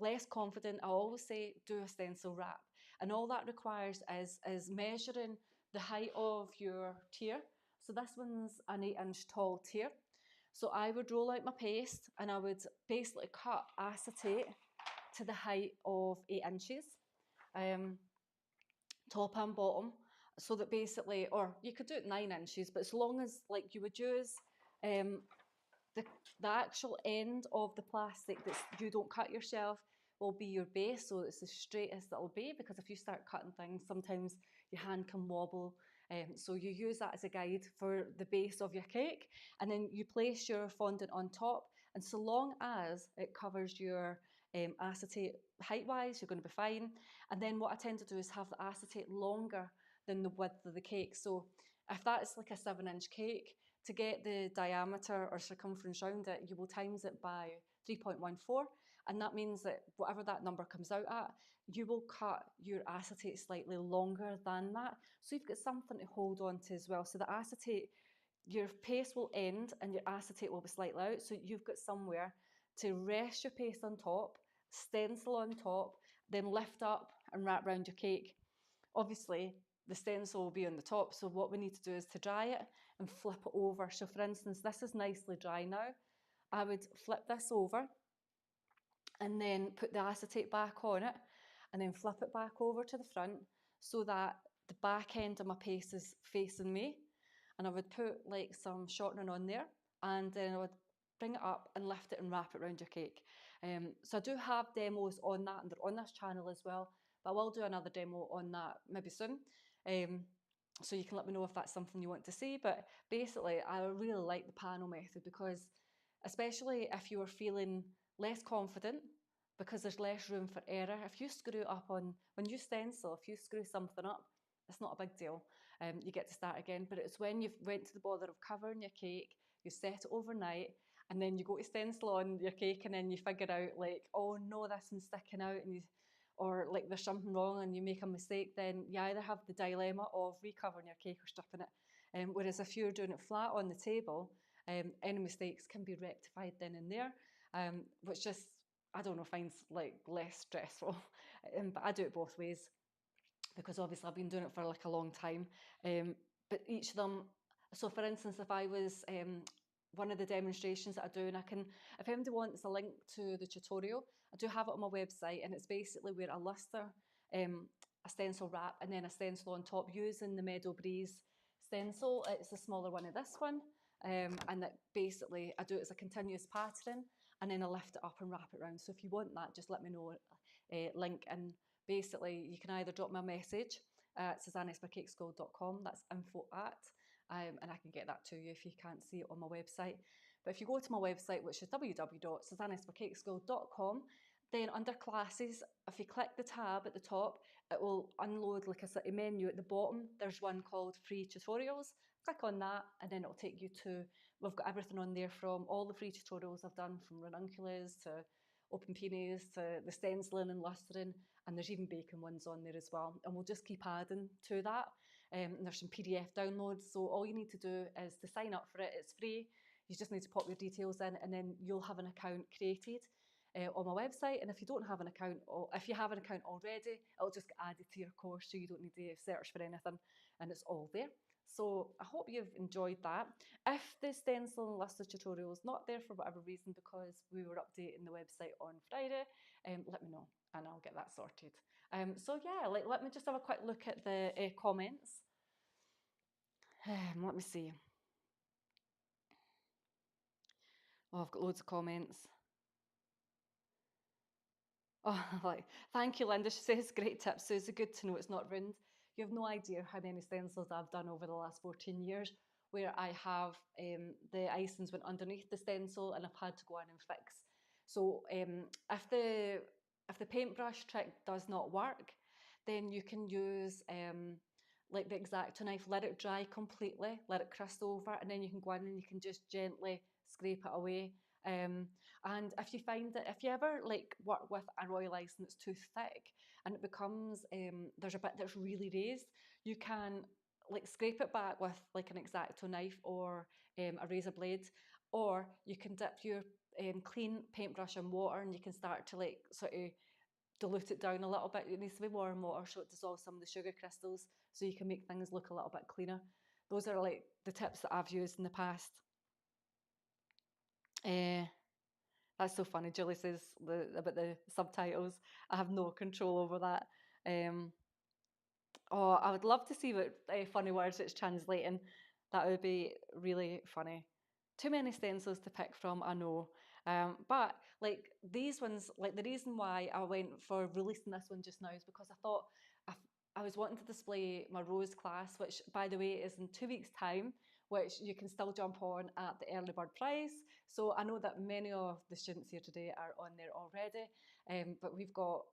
less confident, I always say do a stencil wrap. And all that requires is measuring the height of your tier. So this one's an 8-inch tall tier. So I would roll out my paste and I would basically cut acetate to the height of 8 inches, top and bottom, so that basically, or you could do it 9 inches, but as long as, like, you would use the actual end of the plastic that you don't cut yourself will be your base, so it's the straightest it'll be, because if you start cutting things, sometimes your hand can wobble. So you use that as a guide for the base of your cake, and then you place your fondant on top, and so long as it covers your acetate height-wise, you're going to be fine. And then what I tend to do is have the acetate longer than the width of the cake. So if that is like a 7-inch cake, to get the diameter or circumference around it, you will times it by 3.14, and that means that whatever that number comes out at, you will cut your acetate slightly longer than that. So you've got something to hold on to as well. So the acetate, your paste will end and your acetate will be slightly out, so you've got somewhere to rest your paste on top stencil on top, then lift up and wrap around your cake. Obviously, the stencil will be on the top, so what we need to do is to dry it and flip it over. So for instance, this is nicely dry now. I would flip this over and then put the acetate back on it and then flip it back over to the front so that the back end of my paste is facing me. And I would put like some shortening on there, and then I would bring it up and lift it and wrap it around your cake. So I do have demos on that, and they're on this channel as well, but I will do another demo on that maybe soon. So you can let me know if that's something you want to see. But basically, I really like the panel method because, especially if you are feeling less confident, because there's less room for error. If you screw up when you stencil, if you screw something up, it's not a big deal. You get to start again. But it's when you've went to the bother of covering your cake, you set it overnight, and then you go to stencil on your cake, and then you figure out like, oh no, this one's sticking out, and or like there's something wrong and you make a mistake, then you either have the dilemma of recovering your cake or stripping it. Whereas if you're doing it flat on the table, any mistakes can be rectified then and there, which just, I don't know, finds like less stressful. But I do it both ways because obviously I've been doing it for like a long time. But each of them, so for instance, if I was one of the demonstrations that I do, and I can, if anybody wants a link to the tutorial, I do have it on my website, and it's basically where I lister a stencil wrap and then a stencil on top using the Meadow Breeze stencil. It's a smaller one of this one, and that basically I do it as a continuous pattern, and then I lift it up and wrap it around. So if you want that, just let me know, link, and basically you can either drop me a message at suzannesbycakeschool.com, that's info at, and I can get that to you if you can't see it on my website. But if you go to my website, which is www.suzannesbycakeschool.com, then under classes, if you click the tab at the top, it will unload like a sort of menu at the bottom. There's one called free tutorials. Click on that and then it'll take you to, we've got everything on there from all the free tutorials I've done, from ranunculus to open peonies to the stenciling and lustering, and there's even baking ones on there as well. And we'll just keep adding to that. And there's some PDF downloads, so all you need to do is to sign up for it. It's free. You just need to pop your details in, and then you'll have an account created on my website. And if you don't have an account, or if you have an account already, it'll just get added to your course, so you don't need to search for anything, and it's all there. So I hope you've enjoyed that. If the stencil and luster tutorial is not there for whatever reason, because we were updating the website on Friday, let me know and I'll get that sorted. So yeah, let me just have a quick look at the comments. Let me see. Oh, I've got loads of comments. Oh, like, thank you, Linda. She says, great tips, Susie. Good to know it's not ruined. You have no idea how many stencils I've done over the last 14 years where I have the icings went underneath the stencil and I've had to go in and fix. So if the paintbrush trick does not work, then you can use like the X-Acto knife, let it dry completely, let it crust over, and then you can go in and you can just gently scrape it away. And if you find that, if you ever like work with a Royal Icing that's too thick and it becomes, there's a bit that's really raised, you can like scrape it back with like an X-Acto knife or a razor blade, or you can dip your clean paintbrush in water and you can start to like sort of dilute it down a little bit. It needs to be warm water so it dissolves some of the sugar crystals, so you can make things look a little bit cleaner. Those are like the tips that I've used in the past. That's so funny. Julie says about the subtitles. I have no control over that. Oh, I would love to see what funny words it's translating. That would be really funny. Too many stencils to pick from, I know. But like these ones, like the reason why I went for releasing this one just now is because I thought I was wanting to display my Rose class, which by the way is in 2 weeks' time, which you can still jump on at the early bird price. So I know that many of the students here today are on there already, but we've got,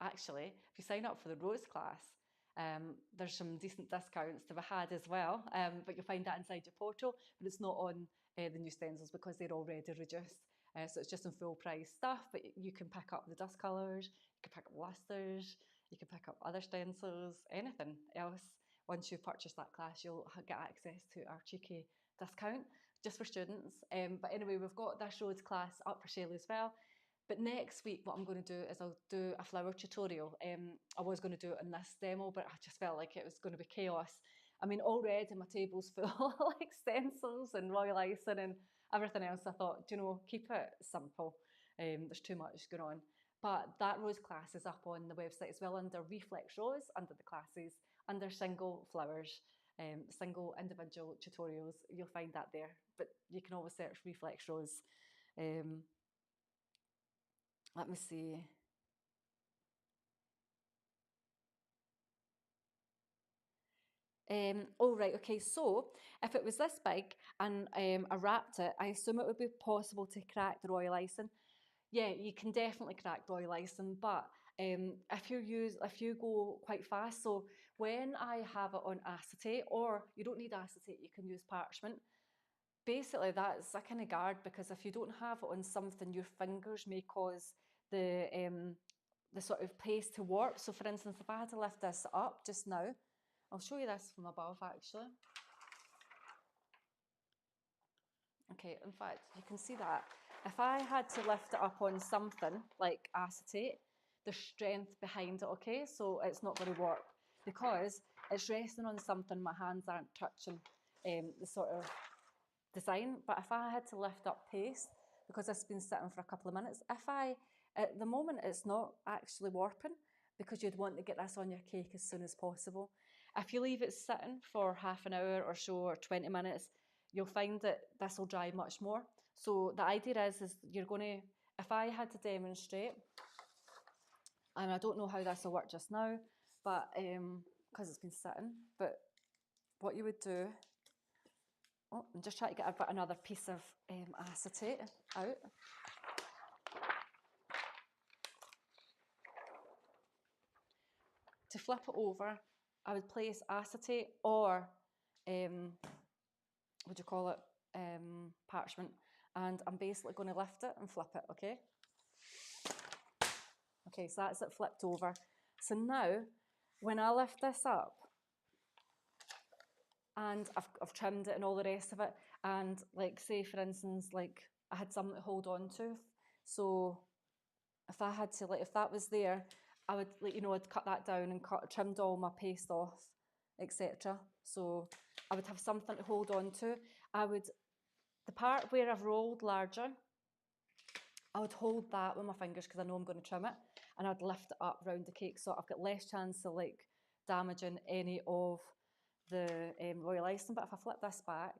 actually, if you sign up for the Rose class, there's some decent discounts to be had as well, but you'll find that inside your portal, but it's not on the new stencils because they're already reduced. So it's just in full price stuff, but you can pick up the dust colours, you can pick up lusters, you can pick up other stencils, anything else. Once you've purchased that class, you'll get access to our cheeky discount just for students. But anyway, we've got this Rhodes class up for sale as well. But next week, what I'm going to do is I'll do a flower tutorial. I was going to do it in this demo, but I just felt like it was going to be chaos. I mean, already my table's full of like stencils and Royal Icing and everything else. I thought, you know, keep it simple. There's too much going on. But that rose class is up on the website as well under Reflex Rose, under the classes, under single flowers, single individual tutorials. You'll find that there. But you can always search Reflex Rose. Let me see. Oh, right, okay, so if it was this big and I wrapped it, I assume it would be possible to crack the Royal Icing. Yeah, you can definitely crack Royal Icing, but if you go quite fast, so when I have it on acetate, or you don't need acetate, you can use parchment. Basically, that's a kind of guard, because if you don't have it on something, your fingers may cause the sort of paste to warp. So for instance, if I had to lift this up just now, I'll show you this from above actually. Okay, in fact, you can see that. If I had to lift it up on something like acetate, there's strength behind it, okay? So it's not going to warp because it's resting on something my hands aren't touching, the sort of design. But if I had to lift up paste, because it's been sitting for a couple of minutes, at the moment it's not actually warping, because you'd want to get this on your cake as soon as possible. If you leave it sitting for half an hour or so, or 20 minutes, you'll find that this will dry much more. So the idea is you're going to, if I had to demonstrate, and I don't know how this will work just now, but because it's been sitting, but what you would do, oh, I'm just trying to get another piece of acetate out. To flip it over, I would place acetate or, what do you call it, parchment, and I'm basically going to lift it and flip it, okay? Okay, so that's it flipped over. So now, when I lift this up, and I've trimmed it and all the rest of it, and like say for instance, like I had something to hold on to, so if I had to, like if that was there, I would, like, you know, I'd cut that down and trimmed all my paste off, etc. So I would have something to hold on to. The part where I've rolled larger, I would hold that with my fingers because I know I'm going to trim it, and I'd lift it up round the cake, so I've got less chance of like damaging any of the Royal Icing. But if I flip this back,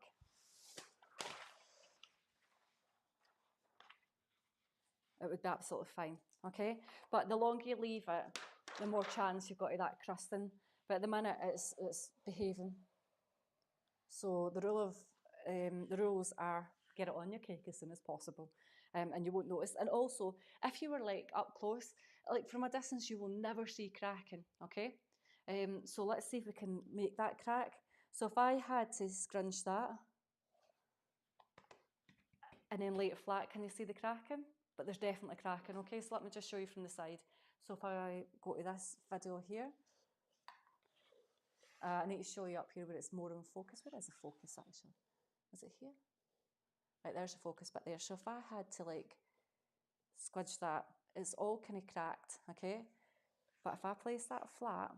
it would be absolutely fine, okay? But the longer you leave it, the more chance you've got of that crusting. But at the minute, it's behaving. So the rules are get it on your cake as soon as possible, and you won't notice. And also, if you were like up close, like from a distance, you will never see cracking, okay? So let's see if we can make that crack. So if I had to scrunch that and then lay it flat, can you see the cracking? But there's definitely cracking, okay? So let me just show you from the side. So if I go to this video here, I need to show you up here where it's more in focus. Where is the focus actually? Is it here? Right, there's the focus bit there. So if I had to like squidge that, it's all kind of cracked, okay? But if I place that flat,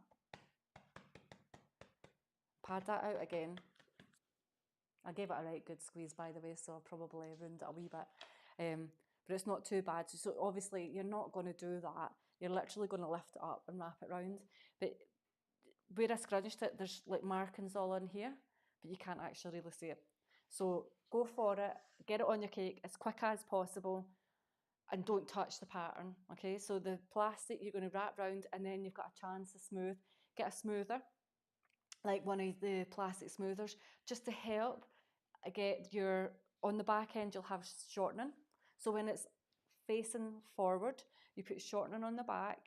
pad that out again, I gave it a right good squeeze, by the way, so I'll probably ruined it a wee bit. But it's not too bad. So obviously you're not going to do that. You're literally going to lift it up and wrap it round. But where I scrunched it, there's like markings all in here, but you can't actually really see it. So go for it, get it on your cake as quick as possible, and don't touch the pattern, okay? So the plastic you're going to wrap round, and then you've got a chance to smooth. Get a smoother, like one of the plastic smoothers, just to help get on the back end, you'll have shortening. So when it's facing forward, you put shortening on the back,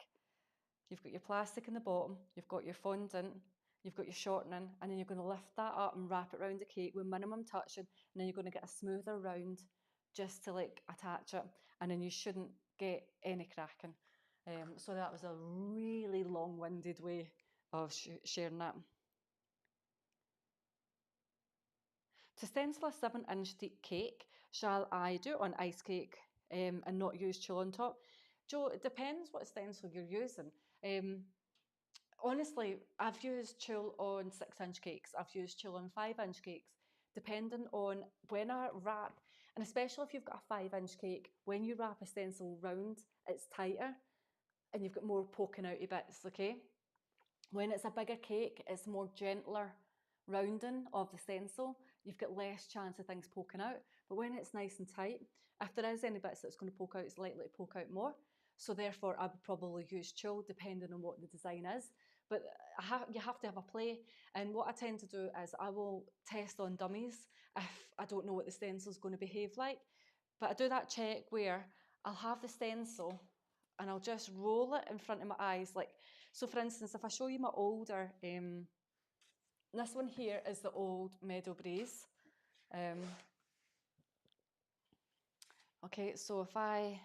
you've got your plastic in the bottom, you've got your fondant, you've got your shortening, and then you're going to lift that up and wrap it around the cake with minimum touching, and then you're going to get a smoother round just to like attach it, and then you shouldn't get any cracking. So that was a really long-winded way of sharing that. To stencil a 7-inch deep cake, shall I do it on ice cake, and not use tulle on top. Joe, it depends what stencil you're using. Honestly, I've used tulle on 6-inch cakes. I've used tulle on 5-inch cakes, depending on when I wrap. And especially if you've got a 5-inch cake, when you wrap a stencil round, it's tighter and you've got more poking outy bits, okay? When it's a bigger cake, it's more gentler rounding of the stencil. You've got less chance of things poking out. But when it's nice and tight, if there is any bits that's going to poke out, it's likely to poke out more. So therefore, I would probably use tulle depending on what the design is. But you have to have a play. And what I tend to do is I will test on dummies if I don't know what the stencil is going to behave like. But I do that check where I'll have the stencil and I'll just roll it in front of my eyes. Like, so for instance, if I show you my older, this one here is the old Meadow Breeze. Okay, so if I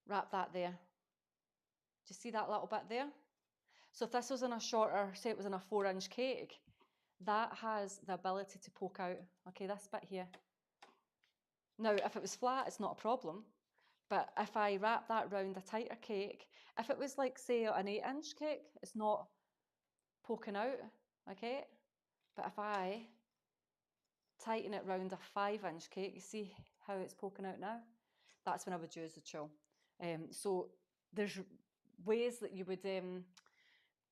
wrap that there, do you see that little bit there? So if this was in a shorter, say it was in a 4-inch cake, that has the ability to poke out. Okay, this bit here. Now, if it was flat, it's not a problem. But if I wrap that round a tighter cake, if it was like, say, an 8-inch cake, it's not poking out, okay? But if I tighten it round a 5-inch cake, you see how it's poking out now? That's when I would use the tulle. So there's ways that you would,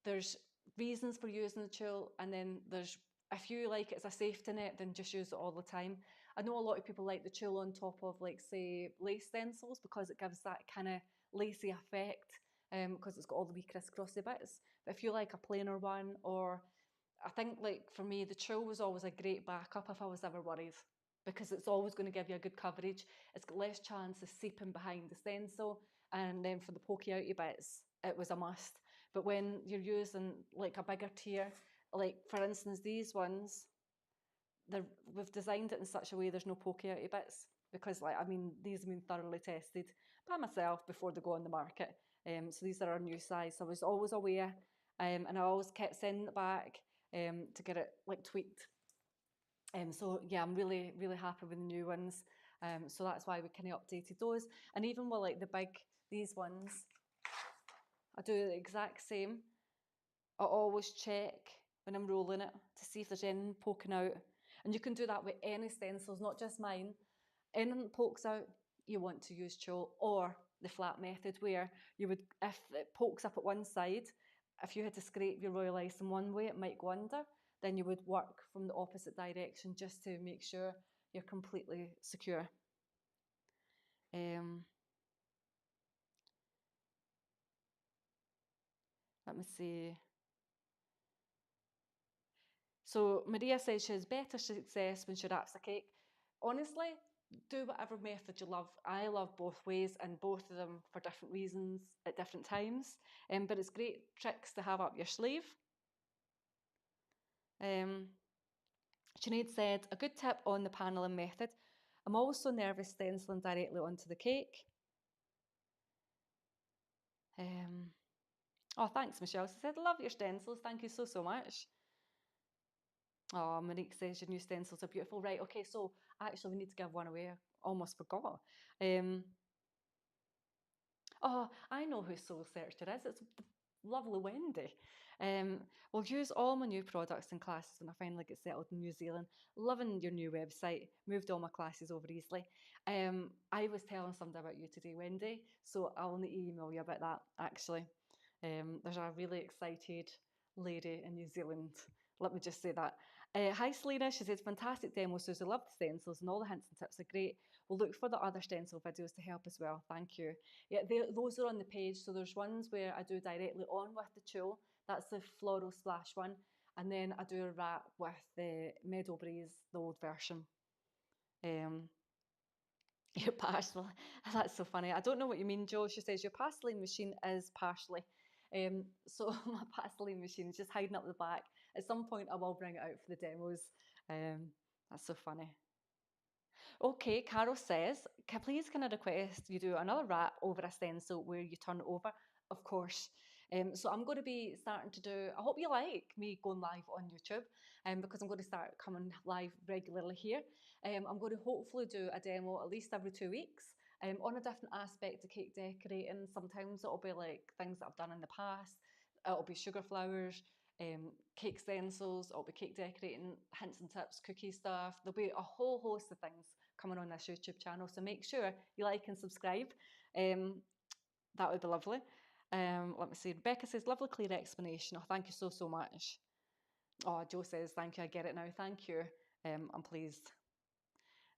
there's reasons for using the tulle, and then there's, if you like it as a safety net, then just use it all the time. I know a lot of people like the tulle on top of, like, say, lace stencils because it gives that kind of lacy effect, because it's got all the wee crisscrossy bits. But if you like a plainer one, or I think, like, for me, the tulle was always a great backup if I was ever worried, because it's always going to give you a good coverage. It's got less chance of seeping behind the stencil, and then for the pokey outy bits, it was a must. But when you're using like a bigger tier, like for instance these ones, we've designed it in such a way there's no pokey outy bits, because, like, I mean, these have been thoroughly tested by myself before they go on the market. So these are our new size. So I was always aware, and I always kept sending it back to get it like tweaked. So yeah, I'm really, really happy with the new ones. So that's why we kind of updated those. And even with like these ones, I do the exact same. I always check when I'm rolling it to see if there's anything poking out. And you can do that with any stencils, not just mine. Anything that pokes out, you want to use tulle, or the flat method, where you would, if it pokes up at one side, if you had to scrape your Royal Icing one way, it might go under. Then you would work from the opposite direction just to make sure you're completely secure. Let me see. So Maria says she has better success when she wraps a cake. Honestly, do whatever method you love. I love both ways, and both of them for different reasons at different times. But it's great tricks to have up your sleeve. Sinead said, a good tip on the panelling method. I'm always so nervous stenciling directly onto the cake. Oh, thanks, Michelle. She said, love your stencils. Thank you so, so much. Oh, Monique says your new stencils are beautiful. Right, okay, so actually we need to give one away. I almost forgot. Oh, I know who Soul Searcher is. It's lovely Wendy. We'll use all my new products and classes when I finally get settled in New Zealand. Loving your new website. Moved all my classes over easily. I was telling somebody about you today, Wendy, so I'll need to email you about that, actually. There's a really excited lady in New Zealand. Let me just say that. Hi, Selena. She says, fantastic demo, Susie. Love the stencils and all the hints and tips are great. We'll look for the other stencil videos to help as well. Thank you. Yeah, those are on the page. So there's ones where I do directly on with the tulle. That's the floral splash one. And then I do a wrap with the Meadow Breeze, the old version. Your parsley. That's so funny. I don't know what you mean, Jo. She says, your parsley machine is parsley. So my parsley machine is just hiding up the back. At some point, I will bring it out for the demos. That's so funny. Okay, Carol says, please can I request you do another wrap over a stencil where you turn it over? Of course. So I'm going to be starting to do, I hope you like me going live on YouTube, because I'm going to start coming live regularly here. I'm going to hopefully do a demo at least every 2 weeks. on a different aspect of cake decorating. Sometimes it'll be like things that I've done in the past. It'll be sugar flowers, cake stencils, it'll be cake decorating, hints and tips, cookie stuff. There'll be a whole host of things coming on this YouTube channel. So make sure you like and subscribe. That would be lovely. Let me see. Rebecca says, lovely, clear explanation. Oh, thank you so, so much. Oh, Joe says, thank you, I get it now. Thank you. I'm pleased.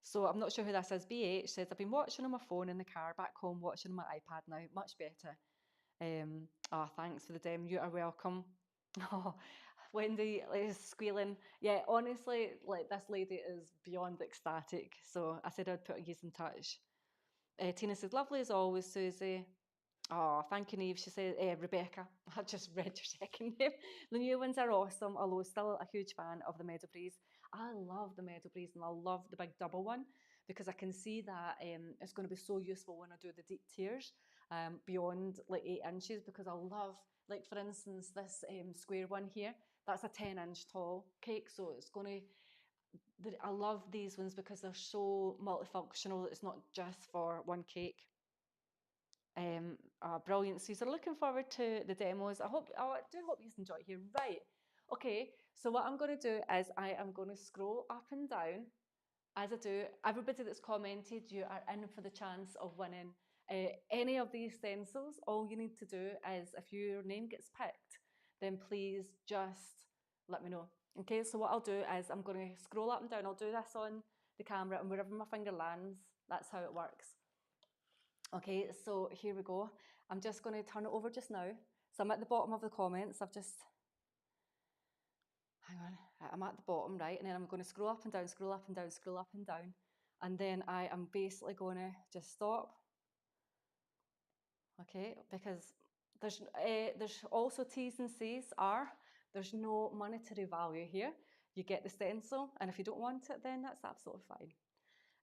So I'm not sure who this is. BH says, I've been watching on my phone in the car, back home, watching on my iPad now. Much better. Thanks for the demo. You are welcome. Oh, Wendy is squealing. Yeah, honestly, like this lady is beyond ecstatic. So I said I'd put you in touch. Tina says, lovely as always, Susie. Oh, thank you, Neve. She said, Rebecca. I just read your second name. The new ones are awesome, although still a huge fan of the Meadow Breeze. I love the Meadow Breeze and I love the big double one because I can see that it's going to be so useful when I do the deep tiers beyond like 8 inches because I love, like for instance, this square one here. That's a 10-inch tall cake, so it's going to I love these ones because they're so multifunctional. It's not just for one cake. Brilliant, Caesar. Looking forward to the demos. I do hope you enjoy here. Right. Okay, so what I'm going to do is I am going to scroll up and down as I do. Everybody that's commented, you are in for the chance of winning any of these stencils. All you need to do is if your name gets picked, then please just let me know. Okay, so what I'll do is I'm going to scroll up and down. I'll do this on the camera and wherever my finger lands, that's how it works. Okay, so here we go. I'm just going to turn it over just now. So I'm at the bottom of the comments. Hang on, I'm at the bottom, right? And then I'm going to scroll up and down, scroll up and down, scroll up and down. And then I am basically going to just stop. Okay, because there's also T's and C's are. There's no monetary value here. You get the stencil, and if you don't want it, then that's absolutely fine.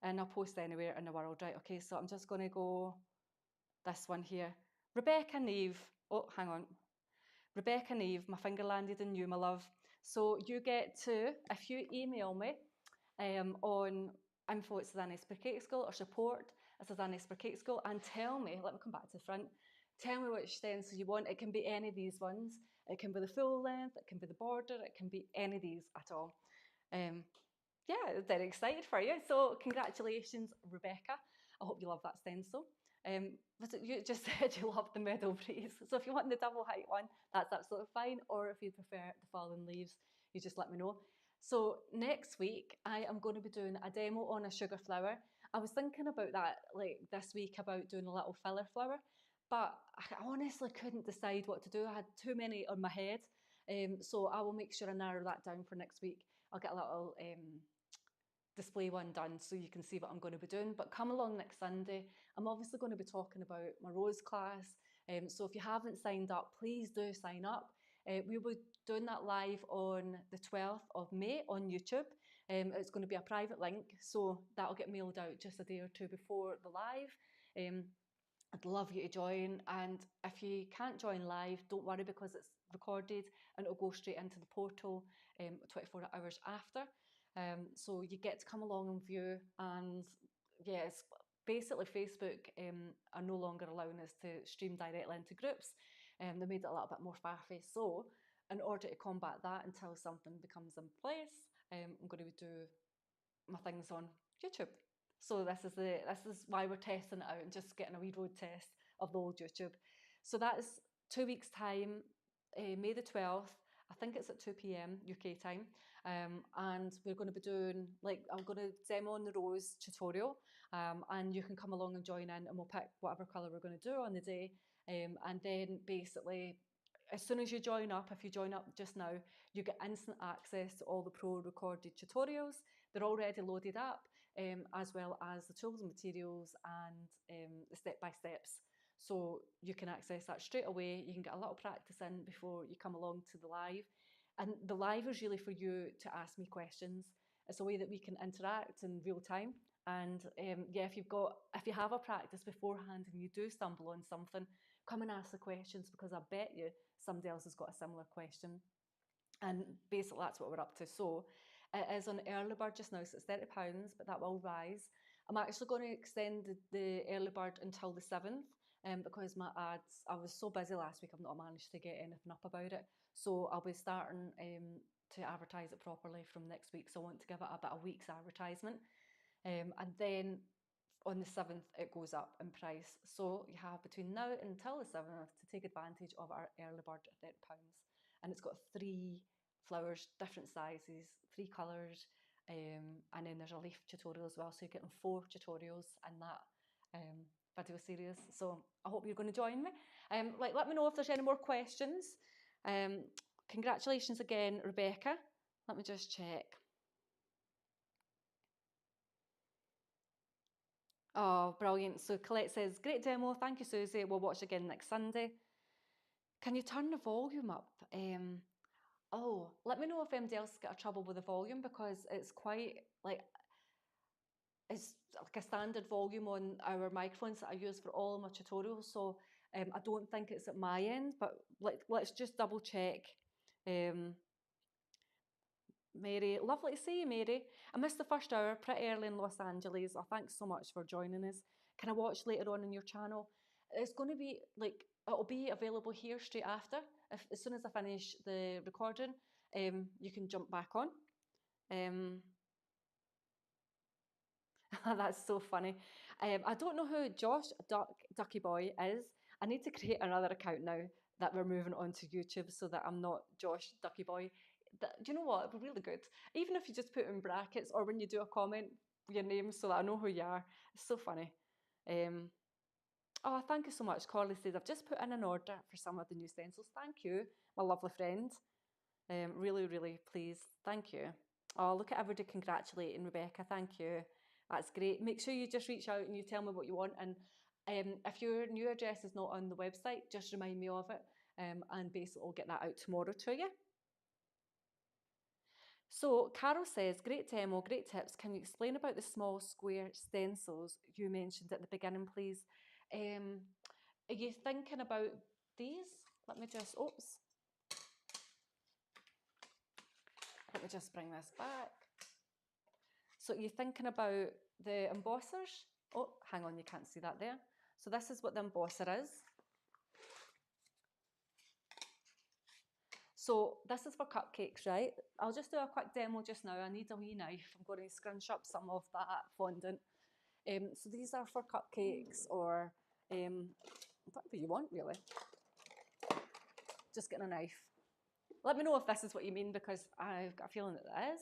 And I'll post anywhere in the world, right? Okay, so I'm just going to go this one here. Rebecca Neve. Oh, hang on. Rebecca Neve, my finger landed in you, my love. So you get to, if you email me on info@SuzanneSperCakeSchool or support@SuzanneSperCakeSchool and tell me, let me come back to the front, tell me which stencil you want. It can be any of these ones. It can be the full length, it can be the border, it can be any of these at all. Yeah, very excited for you. So congratulations, Rebecca. I hope you love that stencil. You just said you love the Meadow Breeze. So if you want the double height one, that's absolutely fine. Or if you prefer the fallen leaves, you just let me know. So next week, I am going to be doing a demo on a sugar flower. I was thinking about that like this week about doing a little filler flower, but I honestly couldn't decide what to do. I had too many on my head. So I will make sure I narrow that down for next week. I'll get a little display one done so you can see what I'm going to be doing. But come along next Sunday. I'm obviously going to be talking about my Rose class. So if you haven't signed up, please do sign up. We will be doing that live on the 12th of May on YouTube. It's going to be a private link, so that'll get mailed out just a day or two before the live. I'd love you to join, and if you can't join live, don't worry because it's recorded and it'll go straight into the portal 24 hours after. So you get to come along and view, and yes, basically Facebook are no longer allowing us to stream directly into groups. They made it a little bit more faffy. So in order to combat that until something becomes in place, I'm going to do my things on YouTube. So this is why we're testing it out and just getting a wee road test of the old YouTube. So that's 2 weeks time, May the 12th. I think it's at 2 p.m. UK time, and we're going to be doing, like, I'm going to demo on the rose tutorial, and you can come along and join in, and we'll pick whatever colour we're going to do on the day, and then basically, as soon as you join up, if you join up just now, you get instant access to all the pro-recorded tutorials. They're already loaded up, as well as the tools and materials and the step-by-steps. So you can access that straight away. You can get a little practice in before you come along to the live. And the live is really for you to ask me questions. It's a way that we can interact in real time. And yeah, if you have a practice beforehand and you do stumble on something, come and ask the questions, because I bet you somebody else has got a similar question. And basically that's what we're up to. So it is on early bird just now, so it's £30, but that will rise. I'm actually going to extend the early bird until the 7th because my ads, I was so busy last week, I've not managed to get anything up about it. So I'll be starting to advertise it properly from next week. So I want to give it about a week's advertisement. And then on the 7th, it goes up in price. So you have between now until the 7th to take advantage of our early bird at £30. And it's got 3 flowers, different sizes, 3 colours, and then there's a leaf tutorial as well. So you're getting 4 tutorials in that video series. So I hope you're going to join me. Let me know if there's any more questions. Congratulations again, Rebecca. Let me just check. Oh, brilliant. So Colette says, great demo. Thank you, Susie. We'll watch again next Sunday. Can you turn the volume up? Let me know if anybody else got trouble with the volume, because it's quite it's like a standard volume on our microphones that I use for all of my tutorials. So I don't think it's at my end, but let's just double check. Mary, lovely to see you, Mary. I missed the first hour, pretty early in Los Angeles. Oh, thanks so much for joining us. Can I watch later on your channel? It's going to be it'll be available here straight after. As soon as I finish the recording, you can jump back on. That's so funny. I don't know who Josh Ducky Boy is. I need to create another account now that we're moving on to YouTube, so that I'm not Josh Ducky Boy. Do you know what? It'd be really good. Even if you just put in brackets, or when you do a comment, your name, so that I know who you are. It's so funny. Oh, thank you so much. Corley says, I've just put in an order for some of the new stencils. Thank you, my lovely friend. Really, really pleased. Thank you. Oh, look at everybody congratulating Rebecca. Thank you. That's great. Make sure you just reach out and you tell me what you want. And if your new address is not on the website, just remind me of it. And basically, I'll get that out tomorrow to you. So Carol says, great demo, great tips. Can you explain about the small square stencils you mentioned at the beginning, please? Are you thinking about these? Let me just bring this back. So you're thinking about the embossers? Oh, hang on, you can't see that there. So this is what the embosser is. So this is for cupcakes, right? I'll just do a quick demo just now. I need a wee knife. I'm going to scrunch up some of that fondant. So these are for cupcakes, or whatever you want, really. Just getting a knife. Let me know if this is what you mean, because I've got a feeling that it is.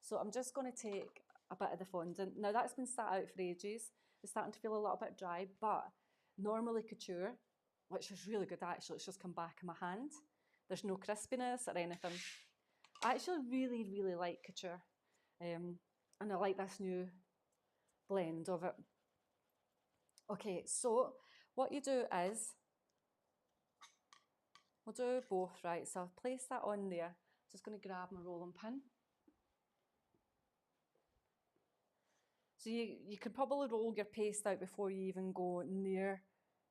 So I'm just going to take a bit of the fondant. Now that's been sat out for ages. It's starting to feel a little bit dry, but normally couture, which is really good actually, it's just come back in my hand. There's no crispiness or anything. I actually really, really like couture. And I like this new blend of it. Okay, so what you do is, we'll do both, right? So I'll place that on there. Just going to grab my rolling pin. So you could probably roll your paste out before you even go near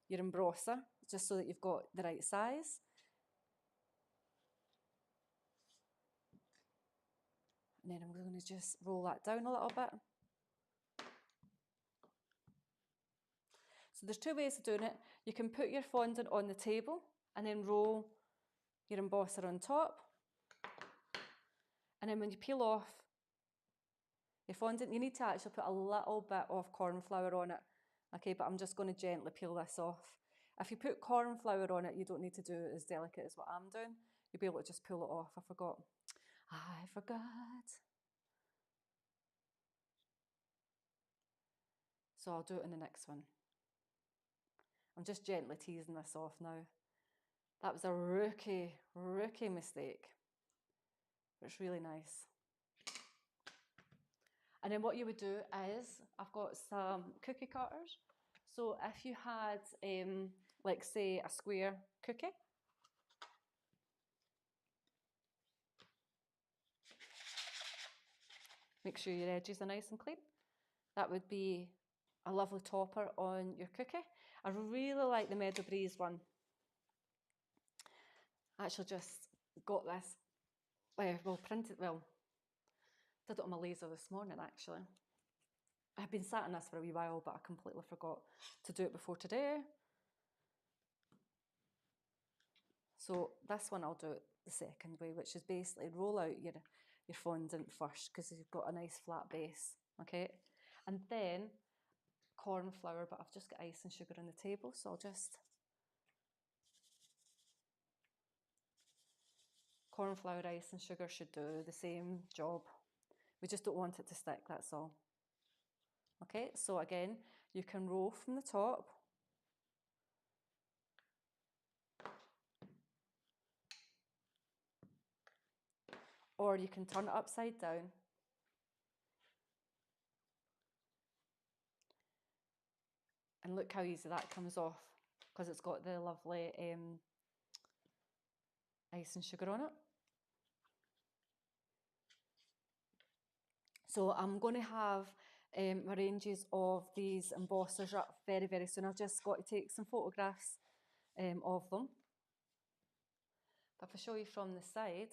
your embosser, just so that you've got the right size. And then I'm going to just roll that down a little bit. So there's 2 ways of doing it. You can put your fondant on the table and then roll your embosser on top. And then when you peel off your fondant, you need to actually put a little bit of corn flour on it. Okay, but I'm just going to gently peel this off. If you put corn flour on it, you don't need to do it as delicate as what I'm doing. You'll be able to just pull it off. I forgot. So I'll do it in the next one. I'm just gently teasing this off now. That was a rookie mistake. But it's really nice. And then what you would do is, I've got some cookie cutters. So if you had, like say, a square cookie, make sure your edges are nice and clean. That would be a lovely topper on your cookie. I really like the Meadow Breeze one. I actually just got this, did it on my laser this morning actually. I've been sat in this for a wee while, but I completely forgot to do it before today. So this one I'll do it the second way, which is basically roll out your fondant first because you've got a nice flat base, okay? And then corn flour, but I've just got ice and sugar on the table, so I'll just... Corn flour, ice and sugar should do the same job. We just don't want it to stick, that's all. Okay, so again, you can roll from the top. Or you can turn it upside down. And look how easy that comes off, because it's got the lovely ice and sugar on it. So I'm going to have my ranges of these embossers up very, very soon. I've just got to take some photographs of them. But if I show you from the side,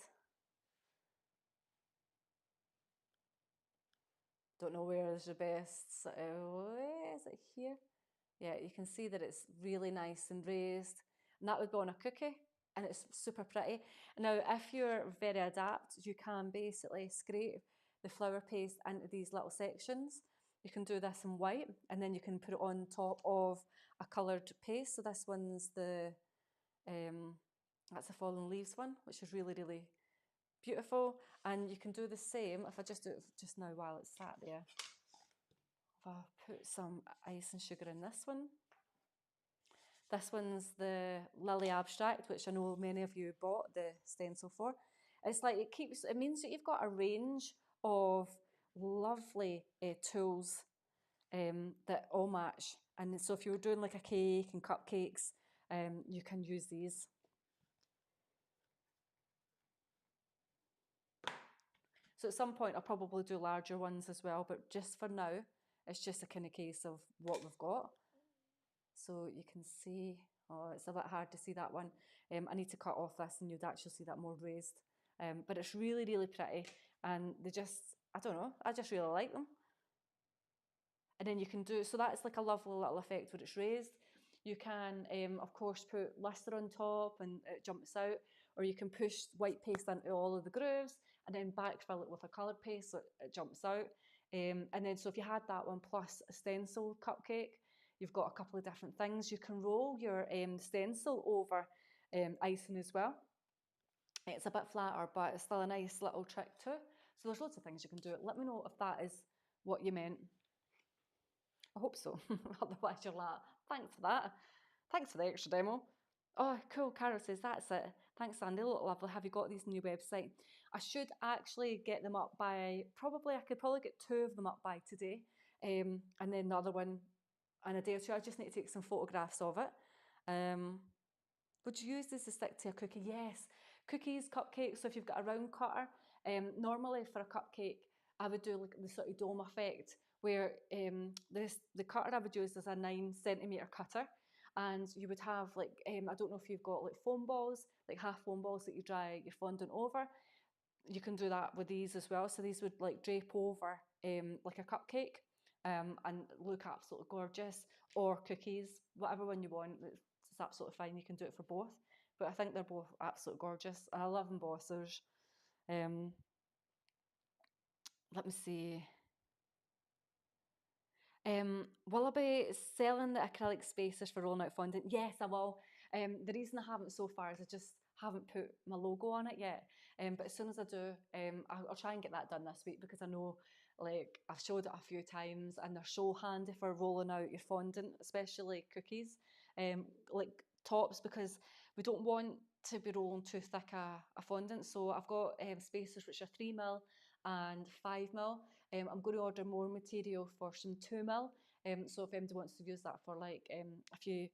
don't know where is the best, is it here? Yeah, you can see that it's really nice and raised. And that would be on a cookie, and it's super pretty. Now, if you're very adept, you can basically scrape the flour paste into these little sections. You can do this in white, and then you can put it on top of a coloured paste. So this one's the, that's the fallen leaves one, which is really, really beautiful. And you can do the same, if I just do it just now while it's sat there. If I put some ice and sugar in this one. This one's the Lily Abstract, which I know many of you bought the stencil for. It's like it means that you've got a range of lovely tools that all match. And so if you were doing like a cake and cupcakes, you can use these. So at some point I'll probably do larger ones as well, but just for now, it's just a kind of case of what we've got. So you can see, oh, it's a bit hard to see that one. I need to cut off this and you'd actually see that more raised. But it's really, really pretty. And they just, I don't know, I just really like them. And then you can do, so that's like a lovely little effect where it's raised. You can, of course, put lister on top and it jumps out, or you can push white paste into all of the grooves and then backfill it with a coloured paste so it jumps out. And then, so if you had that one plus a stencil cupcake, you've got a couple of different things. You can roll your stencil over icing as well. It's a bit flatter, but it's still a nice little trick too. So there's loads of things you can do. Let me know if that is what you meant. I hope so. Otherwise you're like, thanks for that. Thanks for the extra demo. Oh, cool. Carol says, that's it. Thanks, Sandy. They look lovely. Have you got these on your website? I should actually get them up by, I could probably get 2 of them up by today. And then the other one in a day or two. I just need to take some photographs of it. Would you use this to stick to a cookie? Yes. Cookies, cupcakes. So if you've got a round cutter, normally for a cupcake, I would do like the sort of dome effect where the cutter I would use is a 9cm cutter. And you would have like, I don't know if you've got like foam balls, like half foam balls that you dry your fondant over. You can do that with these as well. So these would like drape over like a cupcake and look absolutely gorgeous, or cookies, whatever one you want. It's absolutely fine. You can do it for both. But I think they're both absolutely gorgeous. And I love embossers. Let me see. Will I be selling the acrylic spacers for rolling out fondant? Yes, I will. The reason I haven't so far is I just haven't put my logo on it yet. But as soon as I do, I'll try and get that done this week, because I know, like, I've showed it a few times and they're so handy for rolling out your fondant, especially cookies, like tops, because we don't want to be rolling too thick a fondant. So I've got spacers which are 3mm and 5mm. I'm going to order more material for some 2mm. So if anybody wants to use that for like a few,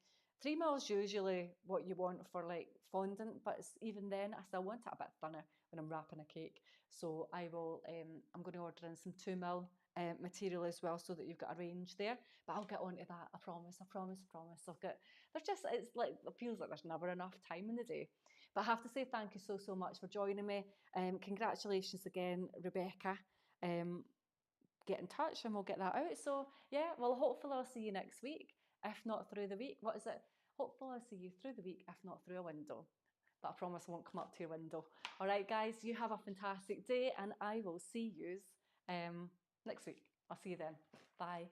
3mm is usually what you want for like fondant, but even then I still want it a bit thinner when I'm wrapping a cake. So I will, I'm going to order in some 2mm material as well, so that you've got a range there. But I'll get onto that, I promise, I promise, I promise. There's just, it's like, it feels like there's never enough time in the day. But I have to say thank you so much for joining me. Congratulations again, Rebecca. get in touch and we'll get that out. So yeah, well, hopefully I'll see you next week, if not through the week. What is it? Hopefully I'll see you through the week, if not through a window. But I promise I won't come up to your window. All right, guys, you have a fantastic day and I will see you next week. I'll see you then. Bye.